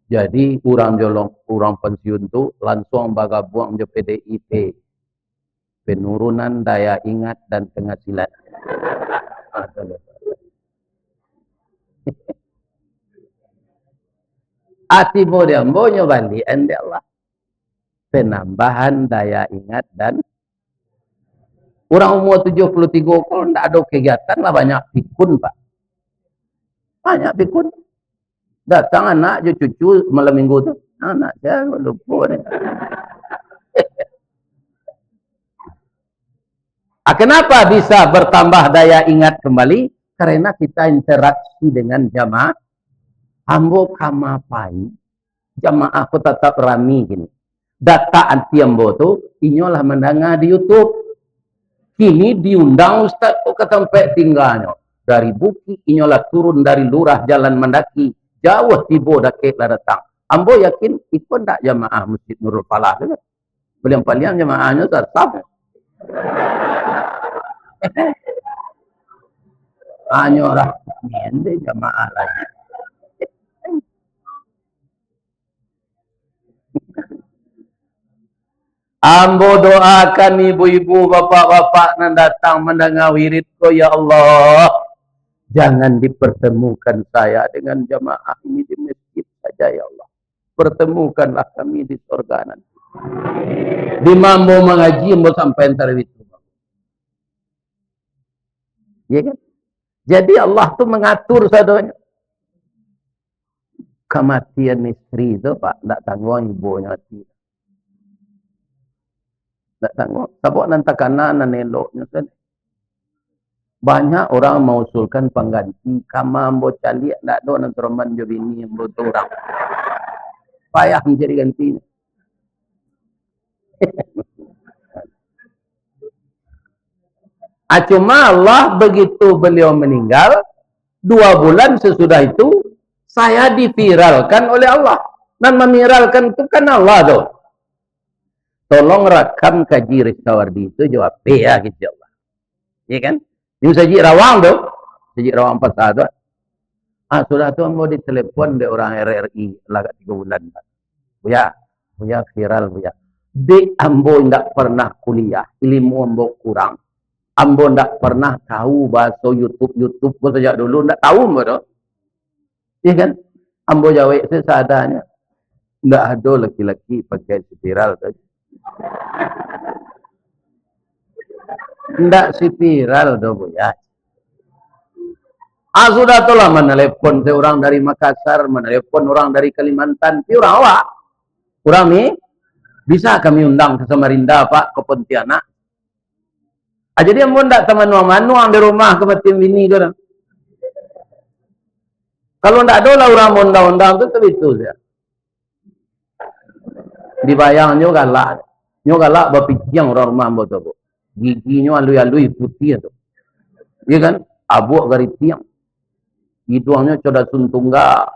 Jadi orang pensiun tu langsung bagabung je PDIP. Penurunan daya ingat dan penghasilan. Ati mo dia mbonyo bali ende Allah. Penambahan daya ingat dan orang umur 73 kalau tidak ada kegiatan lah banyak pikun Pak. Banyak pikun. Datang anak je cucu malam minggu tu. Anak saya lupa ni. Kenapa bisa bertambah daya ingat kembali? Karena kita interaksi dengan jamaah. Ambo kamapai jamaah aku tetap rami gini. Data anti ambo tu inyolah mendengar di YouTube. Kini diundang Ustaz ke tempat tinggalnya. Dari Bukit inyolah turun dari lurah jalan mendaki jauh tibo dakik lah datang. Ambo yakin ikut tak jamaah Masjid Nurul Falah tu. Paling jamaahnya tetap. Hanya lah ni jamaah lagi. Ambo doakan ibu-ibu, bapak-bapak yang datang mendengar wiridku, ya Allah. Jangan dipertemukan saya dengan jamaah ini di masjid saja, ya Allah. Pertemukanlah kami di surga nanti. Di mambo mengaji, ambo sampai entar itu. Ya kan? Jadi Allah tu mengatur sadanya. Kematian istri itu, Pak, tak tanggung ibunya mati. Tak tanggung. Sebab nanti kanan eloknya kan. Banyak orang mengusulkan pengganti. Kama ambo calik tak ada nanti roman jo bini ambo tu orang. Payah menjadi gantinya. Cuma Allah begitu beliau meninggal, 2 bulan sesudah itu saya diviralkan oleh Allah. Dan memiralkan itu kan Allah tuh. Tolong rakam kaji Ristawardi itu jawab ya gitu Allah. Ya kan? Ini saji rawang tuh. Saji rawang pasal tuh. Sudah tuh mau ditelepon dari orang RRI lagak 3 bulan. Buya viral buya. Di ambo ndak pernah kuliah, ilmu ambo kurang. Ambo ndak pernah tahu bahasa YouTube pun sejak dulu ndak tahu betul. Ya kan? Ambo jawab seadanya. Ndak ada laki-laki pakai viral tuh. Ndak si viral do buya. Sudah tu lah menelepon seorang dari Makassar, menelepon orang dari Kalimantan, si orang awak. Orang ni bisa kami undang ke Samarinda Pak, ke Pontianak. Jadi yang pun ndak teman-teman di rumah ke Matim Bini ke. Kalau ndak ada lah orang undang-undang tu itu saja. Dibayang galak. Nyo galak berpikiang orang rumah ambo tu. Giginya alui-alui putih tu. Iya kan? Abuk gari tiang. Hidungnya coda suntungga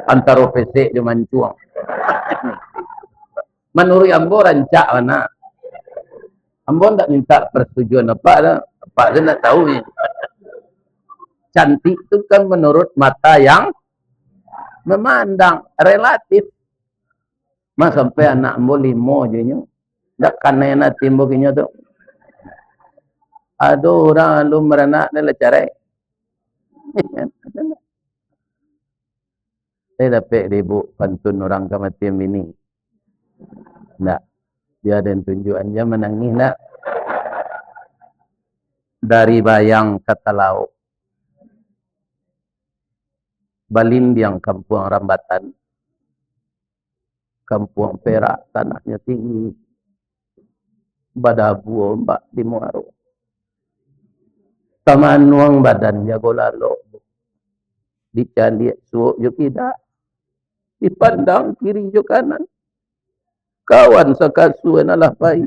antara pesek je mancuang. Menurut ambo rancak mana? Ambo ndak minta persetujuan apa dah. Apa dia nak tahu ni. Cantik tu kan menurut mata yang memandang relatif. Mas sampai anak ambo 5 je nya. Ndak kanena timbo kinyo tu. Aduh orang lu meranak ni lah carai. Saya dapat ibu pantun orang kematian ini. Ndak. Dia ada tunjukannya menangis nak. Dari bayang kata lauk. Balindiang kampung Rambatan. Kampung Perak tanahnya tinggi. Badabu ombak di Muaro. Tamanuang badan jago lalu. Dicandi suuk jo tidak. Dipandang kiri jo kanan. Kawan sekasuan alah pai.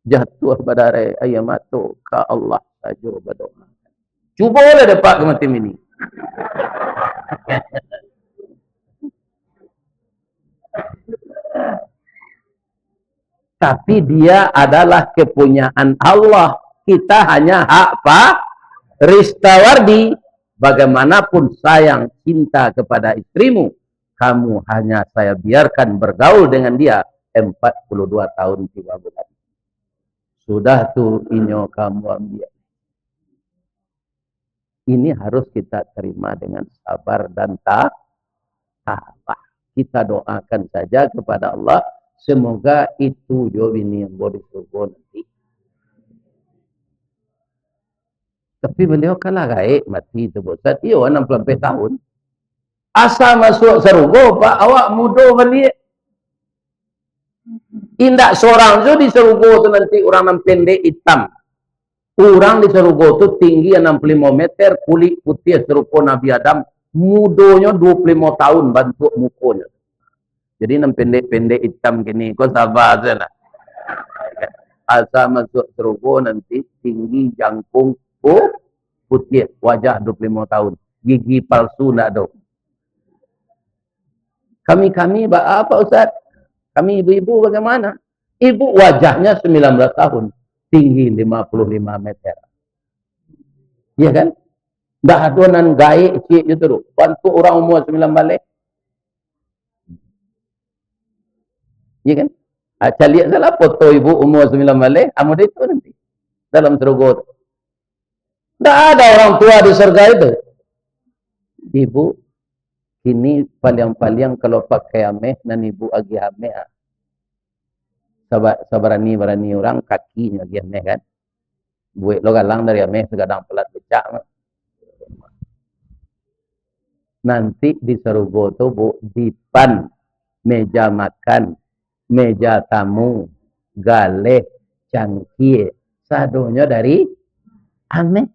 Jatuh badare ayamato ka Allah saja berdoa. Cuba boleh dapat ke mati ini. Tapi dia adalah kepunyaan Allah. Kita hanya hak Ristawardi. Bagaimanapun sayang cinta kepada istrimu, kamu hanya saya biarkan bergaul dengan dia 42 tahun 3 bulan. Sudah tuh inyo kamu ambil. Ini harus kita terima dengan sabar dan tabah. Kita doakan saja kepada Allah, semoga itu jawab ini yang boleh surga nanti. Tapi beliau kalah gaib mati itu bosat. Iya 64 tahun. Asal masuk surga pak, awak muda balik. Indak seorang tu di surga tu nanti orang yang pendek hitam. Orang di surga tu tinggi 65 meter, kulit putih serupa Nabi Adam. Mudonya 25 tahun bentuk mukanya. Jadi yang pendek-pendek hitam gini, kau sabar saja. Asal masuk surga nanti tinggi jangkung putih, wajah 25 tahun. Gigi palsu tak ada. Kami apa Ustaz? Kami ibu-ibu bagaimana? Ibu wajahnya 19 tahun. Tinggi 55 meter. Iya kan? Dah ada nan gaik cik je tu. Bantu orang umur 9 balik. Iya kan? Aca lihat salah foto ibu umur 9 balik. Amun itu nanti. Dalam surga tu. Tak ada orang tua di surga itu. Ibu, ini paling-paling kalau pakai ameh, dan ibu agi ameh. Sabarani orang kakinya agi ameh kan. Buat lo galang dari ameh, segadang pelat becak. Nanti di surga itu bu, dipan, meja makan, meja tamu, galeh, cangkir, sadonya dari ameh.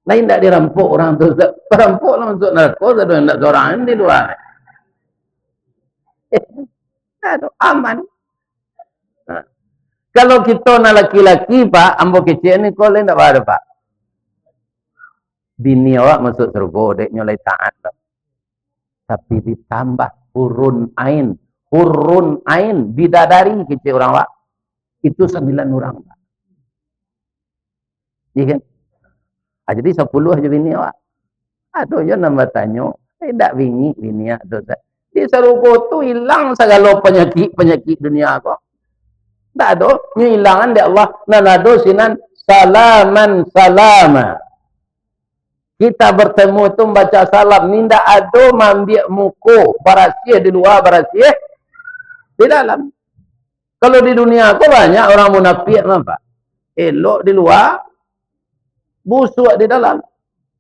Lain tak dirampok orang tu. Perampok lah masuk neraka. Tak seorang di luar. Aduh, aman. Nah. Kalau kita nak laki-laki pak, ambo kecil ni kau lain tak ada pak. Bini awak masuk surga, dek nyolai taat. Tapi ditambah hurun ain. Hurun ain. Bidadari kecil orang awak. Itu 9 orang pak. Iya kan? Jadi 10 aja bini awak. Aduh, ya nambah tanya. Tidak bini tu. Di surga tu hilang segala penyakit dunia kok. Tak ada. Ini hilangan di Allah. Nanado sinan salaman salama. Kita bertemu itu membaca salam. Ini tidak ada mambiak muka. Barasiah di luar, barasiah di dalam. Kalau di dunia kok banyak orang munafik. Nampak? Elok di luar. Busuk di dalam.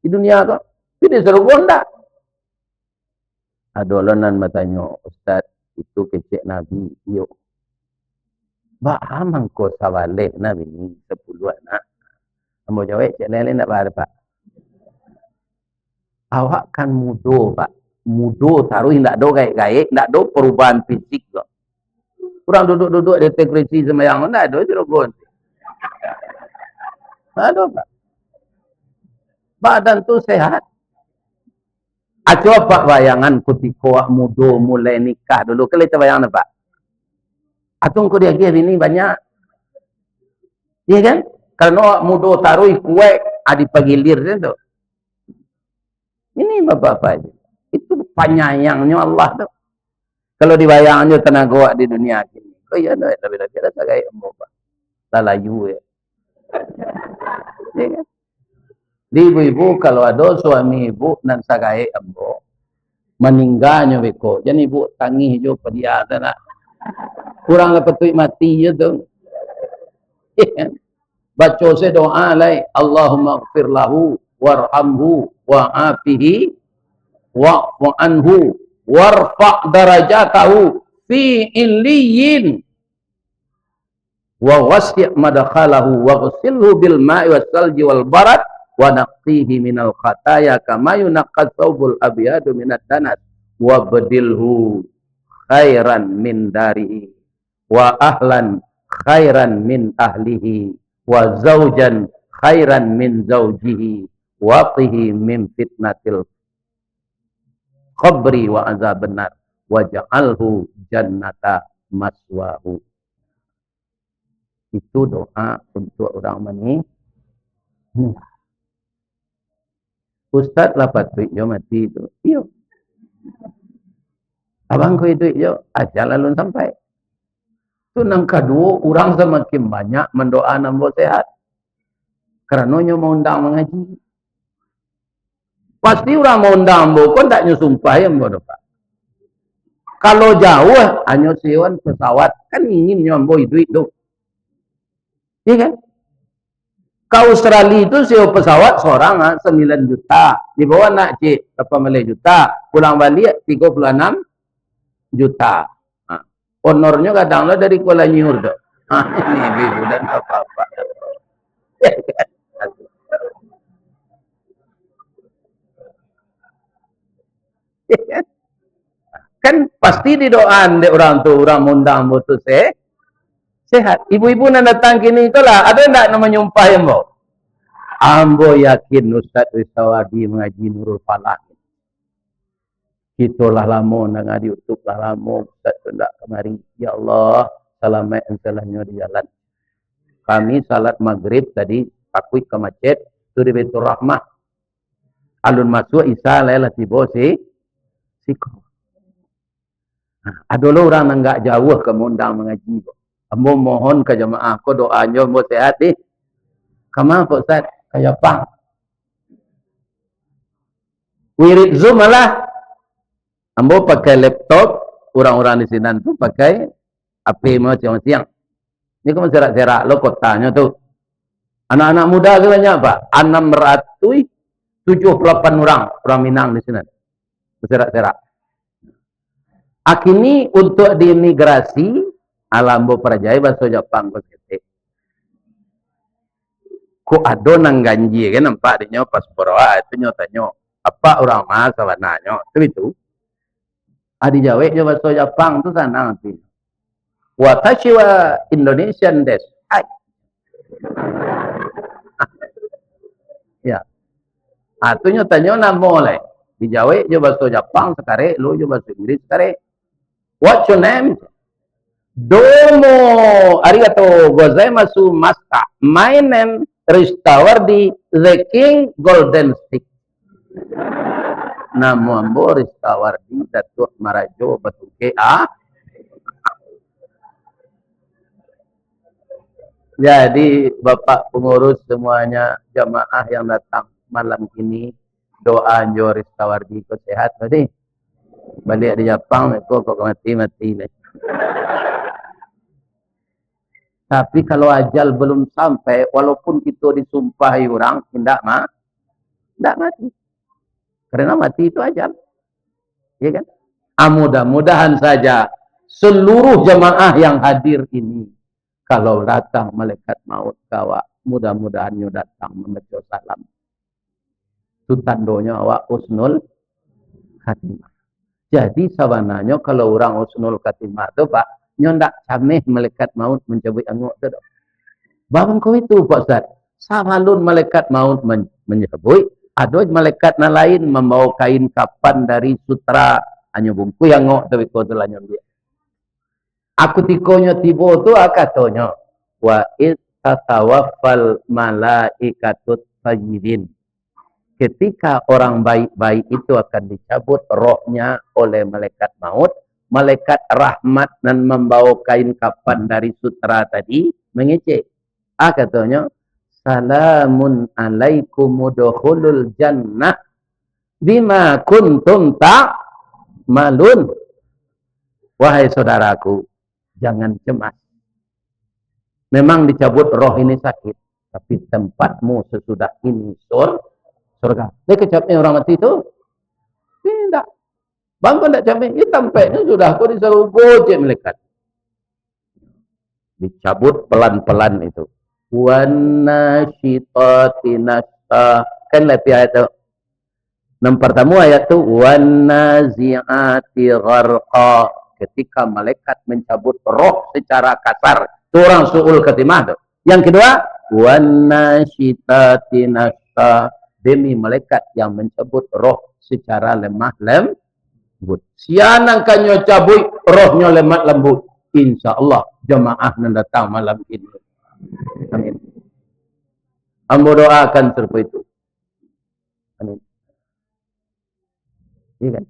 Di dunia tu. Ini surga enggak. Ada lonan matanya. Ustaz, itu kecik Nabi. Yuk. Ba'amang ko sawalek Nabi ni 10 anak. Ambo jawab, cik lain-lain tak apa, Pak. Awak kan mudo, Pak. Mudo taruh tidak ada gaik-gaik. Tidak ada perubahan fisik. Orang duduk-duduk di tekrisi semayang. Tidak ada surga. Tidak ada, Pak. Badan tu sehat. Coba bayangan ketika muda mulai nikah dulu. Kalau kita bayangkan Pak. Atung kau dia ini banyak. Iya kan? Karena muda taruh kuek adi pagilir tu. Ini bapak-bapak. Itu penyayangnya Allah tu. Kalau dibayangkannya tenaga di dunia ini. Oh iya, lebih-lebih ada sebagai embo Pak. Lalayu ya. Iya kan? Di ibu-ibu kalau ada suami ibu dan sagai embo meninggalnya beko. Jadi ibu tangih jo pedia sana. Kurang lepetui mati je tu. Baca se doa lai Allahumma ighfir lahu warhamhu wa'afihi wa'fu anhu warfa' darajatahu fi illiyin wa wasi' madkhalahu waghsilhu bil ma'i was salji wal barad wa naqihi minal khataya kama yunaqqas thawbul abyadu minad danas wa badilhu khairan min darihi wa ahlan khairan min ahlihi wa zawjan khairan min zawjihi waqihi min fitnatil qabri wa azaban nar waj'alhu jannata maswahu. Itu doa untuk orang meninggal. Ustaz lah patut yo mati itu. Iyo. Abang ko itu yo ajal lalu sampai. Itu nang kedua orang semakin banyak mendoa nambah sehat. Karena nyo mau undang mengaji. Pasti orang mau undang bukan tak nyo sumpah ya bodoh Pak. Kalau jauh hanya sewan pesawat kan ingin nyambo duit tu. Iya kan? Ke Australia itu sewa pesawat seorang 9 juta. Di bawah nak cik 8 juta. Pulang balik 36 juta. Nah, honornya kadang-kadang dari Kuala Nyur tu. Ini bibu dan apa-apa. Kan pasti didoaan de orang tu, orang mundang butuh sehat. Ibu-ibu nak datang kini itulah, ada enggak nama nyumpah yang mau? Ambo yakin Ustaz Wisawadi mengaji Nurul Falah. Itulah lama nak ngadi YouTube lah lama Ustaz enggak kemari. Ya Allah, selamat salahnya di jalan. Kami salat maghrib tadi takui ke masjid tu di Baitur Rahmah. Alun masuk Isa lelah tiba siko. Ada orang yang enggak jauh ke mundang mengaji. Ambo mohon ke jemaah ko doanya ambo sehat ni. Kama Pak Ustaz kaya pang. Wirid Zoom lah. Ambo pakai laptop, orang-orang di sini tu pakai HP macam siang. Ni kau serak-serak lo kotanya tu. Anak-anak muda ke banyak Pak? 678 orang Minang di sini. Serak-serak. Akini untuk di imigrasi alambo perjai bahasa Jepang begitu. Ko ado nang ganji kan nampak dinyo paspor itu nyo tanyo apa orang mas sawananyo itu. Adi Jawa yo bahasa Jepang tu sana nanti. Watashi wa Indonesian desu. Ya. Atunya tanyo namo le. Di Jawa yo bahasa Jepang sekare, lu yo bahasa Inggris sekare. What's your name? Domo arigato gozaimasu masta. My name Ristawardi the King Golden Stick. Namo ambo Ristawardi Datuk Marajo Batuke Jadi Bapak pengurus semuanya jamaah yang datang malam ini doa anjo Ristawardi ko sehat tadi. Balik di Jepang kok mati nih. Tapi kalau ajal belum sampai, walaupun kita disumpahi orang, tidak mati. Karena mati itu ajal. Ya kan? Mudah-mudahan saja seluruh jemaah yang hadir ini, kalau datang malaikat maut kawa, mudah-mudahan nyo datang membaca salam. Itu tandonya awak usnul khatimah. Jadi sabananya kalau orang usnul khatimah itu Pak, nyo ndak cameh malaikat maut mencabut anguk tu. Babang kau itu Pak Ustaz. Samalun malaikat maut menyebut, ada malaikat na lain membawa kain kapan dari sutra hanya bungku yang ngok tapi kau telah dia. Aku tikonyo tibo tu akatonyo wa tatawaffal malaikatut tayyibin. Ketika orang baik-baik itu akan dicabut rohnya oleh malaikat maut, malaikat rahmat dan membawa kain kapan dari sutra tadi mengecek. Katanya, salamun alaikum udkhulul jannah bima kuntum ta'malun. Wahai saudaraku, jangan cemas. Memang dicabut roh ini sakit, tapi tempatmu sesudah ini surga. Dia kecapnya orang mati itu? Tidak. Bangkon tak capek, ini tampaknya sudah kau disuruh gojek malaikat. Dicabut pelan-pelan itu. Wannashitati nashta. Kan lebih ayat itu. Yang pertama ayat itu. Wannazi'ati gharqa. Ketika malaikat mencabut roh secara kasar. Itu orang su'ul khatimah itu. Yang kedua. Wannashitati nashta. demi malaikat yang mencabut roh secara lemah lembut. Sianang kanyo cabut rohnya lemah lembut. InsyaAllah jemaah yang datang malam ini. Amin. Ambo doakan seperti itu. Amin. Iya kan?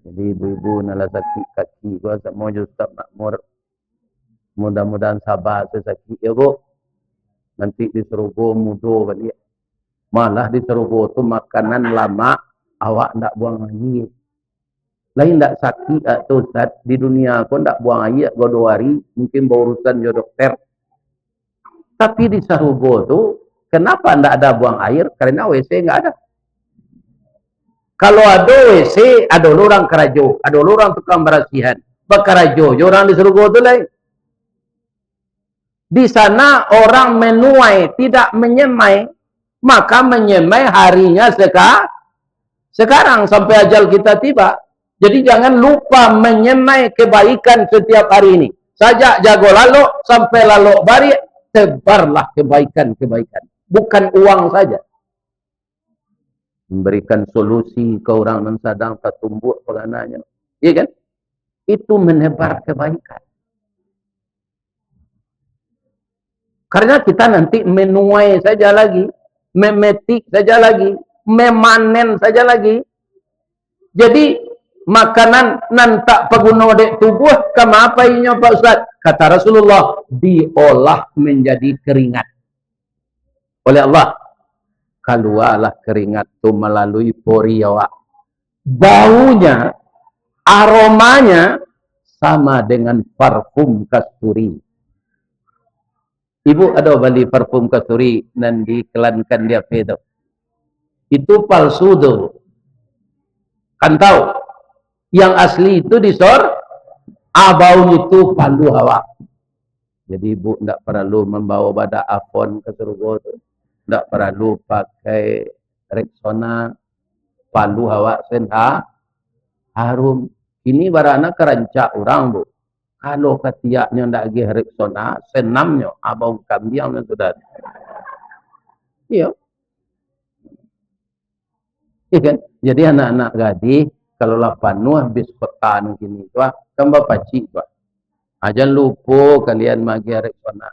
Jadi ibu-ibu nala sakit kaki gua mau Ustaz Makmur. Mudah-mudahan sabar sesakit ya bu. Nanti di Serogo mudo balik. Malah di Serogo tu makanan lama awak ndak buang lagi. Lain ndak sakit atau Ustaz di dunia aku ndak buang air gua 2 hari mungkin berurusan jo dokter. Tapi di Serogo tu kenapa ndak ada buang air? Karena WC nggak ada. Kalau ada WC, ada orang kerajo, ada orang tukang berasihan. Berkerajo, orang di Serogo tu lain. Di sana orang menuai, tidak menyemai, maka menyemai harinya sekarang sampai ajal kita tiba. Jadi jangan lupa menyemai kebaikan setiap hari ini. Sajak jago lalu sampai lalu bari, tebarlah kebaikan-kebaikan. Bukan uang saja. Memberikan solusi ke orang yang sedang tertumbuk pengananya. Iya kan? Itu menebar kebaikan. Karena kita nanti menuai saja lagi, memetik saja lagi, memanen saja lagi. Jadi makanan nantak paguna dek tubuh kama apa inya Pak Ustaz? Kata Rasulullah, diolah menjadi keringat. Oleh Allah, keluarlah keringat itu melalui pori awak. Baunya, aromanya sama dengan parfum kasturi. Ibu ada beli parfum kasturi dan diiklankan dia itu. Itu palsu tuh. Kan tahu. Yang asli itu disor, bau itu pandu hawa. Jadi ibu tidak perlu membawa badak afon ke surga itu. Tidak perlu pakai Rexona, pandu hawa senha, harum. Ini barana kerancak orang bu. Kalau ketiaknya tidak lagi Rexona, senamnya abang kambing sudah. Iya. Iya kan? Jadi anak-anak gadis kalau lah panuh habis pekan gini tu, tambah pacik tu. Ajan lupa kalian magi Rexona.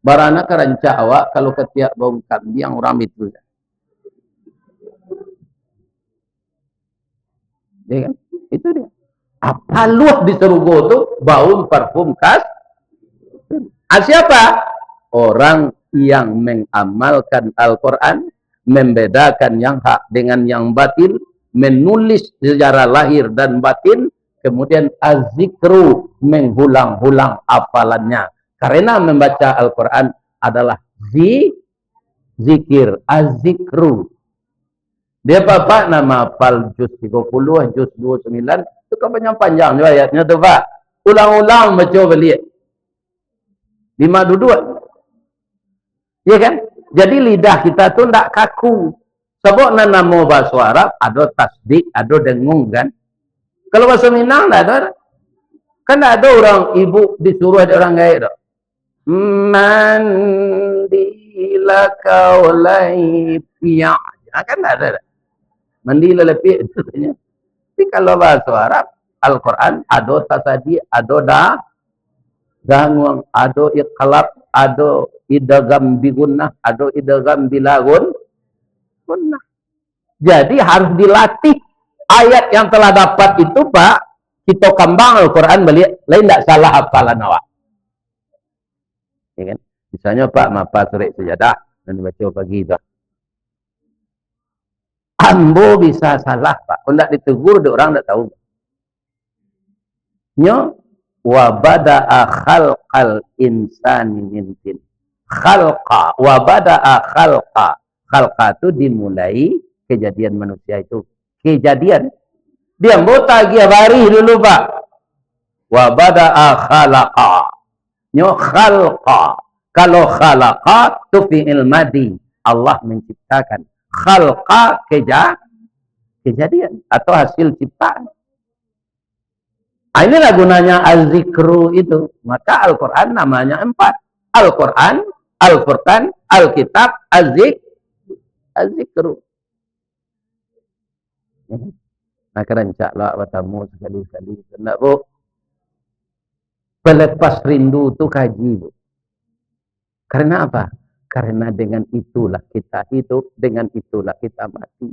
Barana kerancak awak kalau ketiak bau kambing orang itu. Iya kan? Itu dia. Apa luah di Serogo tu bau parfum khas? Siapa? Orang yang mengamalkan Al-Quran, membedakan yang hak dengan yang batil, menulis sejarah lahir dan batin, kemudian az-zikru, mengulang-ulang hafalannya. Karena membaca Al-Quran adalah zikir, az-zikru. Dia apa nama hafal juz 30, juz 29, itu kan panjang juga ayatnya tu Pak. Ulang-ulang baca balik. 5 duduk. Ya kan? Jadi lidah kita tu tidak kaku. Sebab nama bahasa Arab ada tasdik, ada dengung kan. Kalau bahasa Minang tidak ada. Kan tidak ada orang ibu disuruh ada orang gaya tak. Mandilah kau laipia. Kan tidak ada. Mandilah laipia itu katanya. Tapi kalau bahasa Arab, Al-Quran ada tasadi, ada danguang, ada iqlab, ada idgham bi gunnah, ada idgham bila gunnah. Jadi harus dilatih ayat yang telah dapat itu Pak, kita kembang Al-Quran balik, lain tidak salah hafalan awak. Ya kan? Misalnya Pak, mapa surat sejadah dan baca pagi itu. Ambo bisa salah Pak. Kalau tidak ditegur, orang tidak tahu. Nyo, wa bada'a khalqal insani min tin. Khalqa, wa bada'a khalqa. Khalqa itu dimulai kejadian manusia itu. Kejadian. Dia mbota lagi bari dulu Pak. Wa bada'a khalaqa. Nyo khalqa. Kalau khalaqa itu fi'il madi. Allah menciptakan. Khalqa kejadian atau hasil ciptaan. Inilah gunanya az-zikru itu. Maka Al-Quran namanya 4. Al-Quran, Al-Furqan, Al-Kitab, Az-Zikr. Azikru. Nah, kerencak lah bertemu sekali-sekali. Tidak, Bu. Pelepas rindu itu kaji, Bu. Karena apa? Karena dengan itulah kita hidup, dengan itulah kita mati.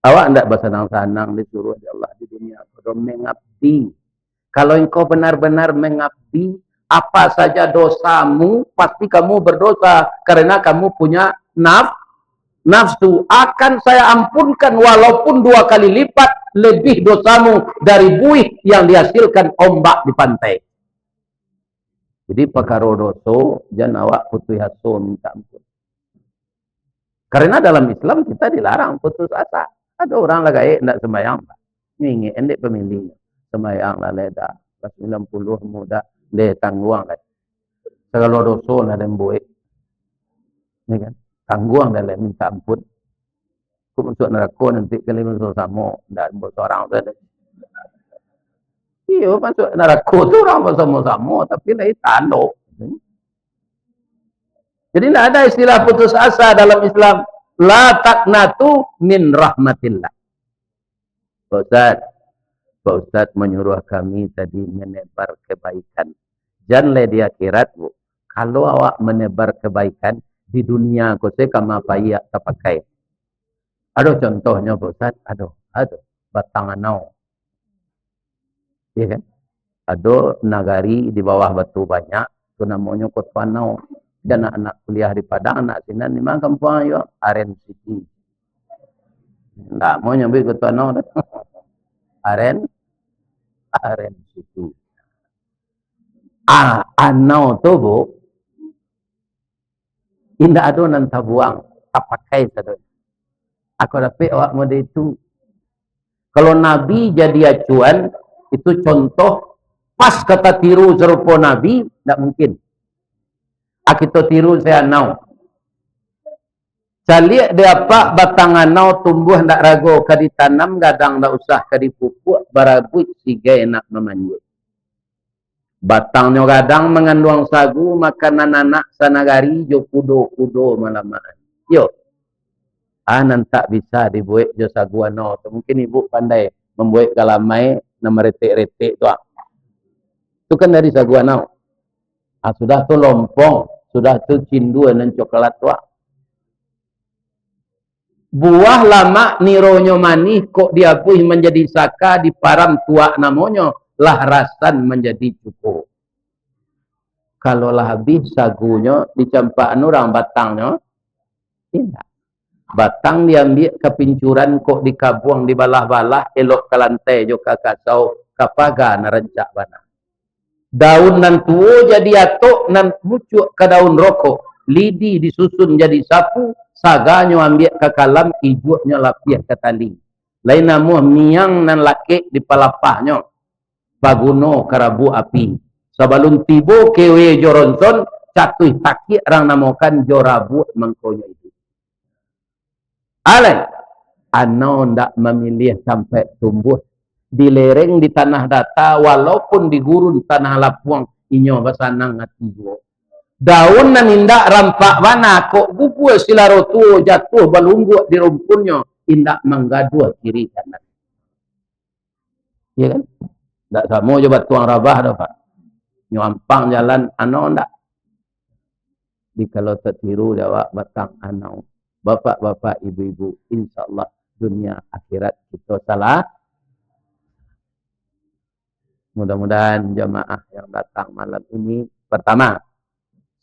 Awak tidak bersenang-senang disuruh Allah di dunia. Kau mengabdi. Kalau engkau benar-benar mengabdi, apa saja dosamu, pasti kamu berdosa. Karena kamu punya nafsu. Akan saya ampunkan walaupun 2 kali lipat lebih dosamu dari buih yang dihasilkan ombak di pantai. Jadi perkara dosa, jangan awak putus asa minta ampun. Karena dalam Islam kita dilarang putus asa. Ada orang lagi tidak sembahyang. Ini endek pemilihnya. Sembahyang lah leda. 90 muda. Dia tangguang lah. Segala dosa lah dan buik. Ini kan. Tangguang dah minta ampun. Aku masuk neraka nanti kali masuk sama. Dan buat orang tu. Iya masuk neraka tu orang bersama-sama. Tapi lain tanduk. Jadi tidak ada istilah putus asa dalam Islam. La taqnatu min rahmatillah. Pak Ustaz menyuruh kami tadi menebar kebaikan. Janganlah di akhirat, Bu. Kalau awak menebar kebaikan, di dunia kau kamu apa iya terpakai. Ada contohnya, Pak Ustaz. Ada. Batang anau. Iya kan? Ada nagari di bawah batu banyak. Itu namanya Kota Anau. Dan anak kuliah di Padang, anak sini di mana kampung ayo? Aren City. Tidak mau nyambi Kota Anau. Aren City. Anau tu, Bu. Indah ada nanti buang. Tak pakai saja. Aku dapat awak mode itu. Kalau Nabi jadi acuan, itu contoh pas kata tiru serupa Nabi, tidak mungkin. Kita tiru saya nau. Calik dia apa batang anau tumbuh ndak rago ka ditanam gadang ndak usah ka dipupuk barabut siga enak memanjat. Batangnya gadang mengandung sagu makanan anak sanagari jo kudo malamaan. Yo. Nantak bisa dibuat jo sagu anau. Mungkin ibu pandai membuat galamai nama retik-retik tu. Itu kan dari sagu anau. Sudah tu lompong. Sudah tu cindu dan coklat tua. Buah lama nironyo manih kok diapuih menjadi saka di param tua namanya lah rasan menjadi cukup. Kalau lah habis sagunya dicampakkan orang batangnya, tidak. Batang diambil ke pincuran kok dikabuang di balah-balah elok ke lantai juga kasau kapaga narencak bana. Daun nan tuo jadi atok nan mucuk ke daun rokok. Lidi disusun jadi sapu. Saganyo ambil ke kalam. Ijuknya lapiah ke tali. Lain namu miang nan laki di palapahnya. Paguno karabu api. Sabalun tibo kewe joronson. Catuh takik rang namokan jorabu mengkonya itu. Alay. Ano ndak memilih sampai tumbuh. Di lereng di tanah data walaupun di gurun tanah lapuang inyo basanang hati jo. Daun nan indak rampak mana kok buku silarotu jatuh balunggu di rumpunnya indak menggaduh kiri kanan. Iya kan? Ndak sama je batuang rabah dah Pak. Nyampang jalan ano ndak. Di kalau tertiru jawab batang anau. Bapak-bapak, ibu-ibu, insyaallah dunia akhirat kita salah. Mudah-mudahan jemaah yang datang malam ini, pertama,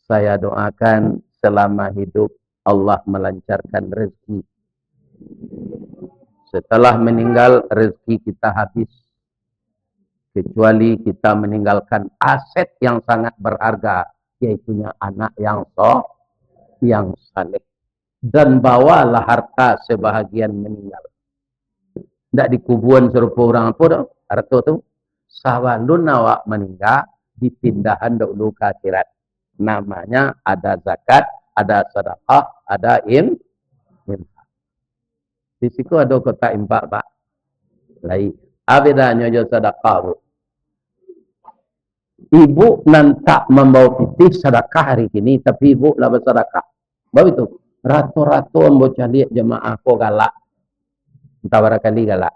saya doakan selama hidup Allah melancarkan rezeki. Setelah meninggal, rezeki kita habis. Kecuali kita meninggalkan aset yang sangat berharga, yaitu anak yang saleh. Dan bawalah harta sebahagian meninggal. Tidak dikuburan serupa orang apa dah, harta tu. Sawalun awak meninggal dipindahan dulu ke akhirat. Namanya ada zakat, ada sedekah, ada infak. Di situ ada kota infak Pak. Lain. Abedanya jo sedekah Bu. Ibu nantak membawa putih sedekah hari ini, tapi ibu lah bersedekah. Bawa itu. Ratu-ratu ambo cari jemaah ko galak. Entah barangkali galak.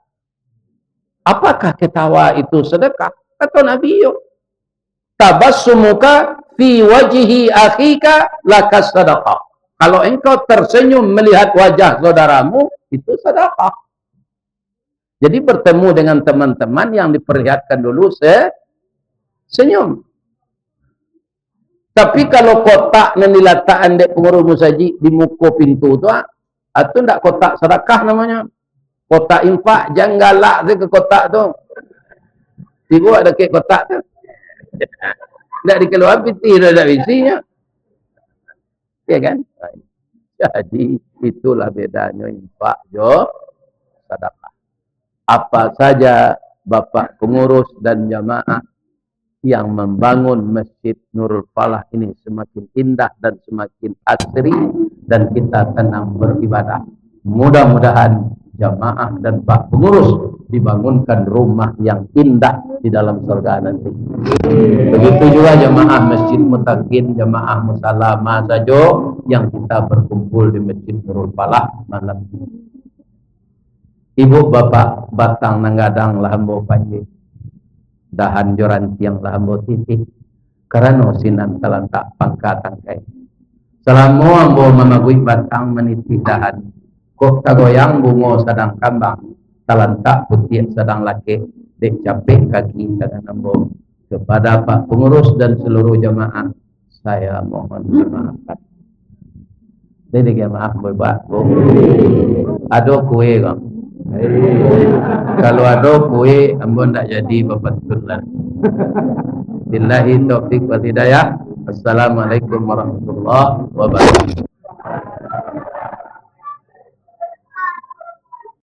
Apakah ketawa itu sedekah? Kata Nabi yo. Tabassumuka fi wajhi akhika lakas sedekah. Kalau engkau tersenyum melihat wajah saudaramu, itu sedekah. Jadi bertemu dengan teman-teman yang diperlihatkan dulu senyum. Tapi kalau kotak yang diletakkan dek pengurus musaji di muka pintu tu, itu ndak kotak sedekah namanya. Kotak infak, jangan galak ke kotak tu. Tiba ada ke kotak tu. Ndak dikeluar piti dah isinya. Ya kan? Jadi itulah bedanya infak jo sedekah. Apa saja Bapak pengurus dan jamaah yang membangun Masjid Nurul Falah ini semakin indah dan semakin asri dan kita tenang beribadah. Mudah-mudahan jamaah dan Pak pengurus dibangunkan rumah yang indah di dalam surga nanti. Begitu juga jamaah Masjid Mutakin, jamaah Musalama saja yang kita berkumpul di Masjid Nurul Falah malam ini. Ibu bapak batang nanggadang lahambo panji dahan joran tiang lahambo titik karena sinan talantak pangkat tangkai selama ambo memagui batang meniti dahan kok tagoyang bungo sedang kambang talantak putih sedang laki dek capek kaki dengan ambo. Kepada Pak pengurus dan seluruh jamaah saya mohon maaf. Jadi maaf bapak bu ada kue kang. Kalau ada kue, ambo tak jadi bapak tulan. Billahi taufiq wal hidayah. Assalamualaikum warahmatullahi wabarakatuh.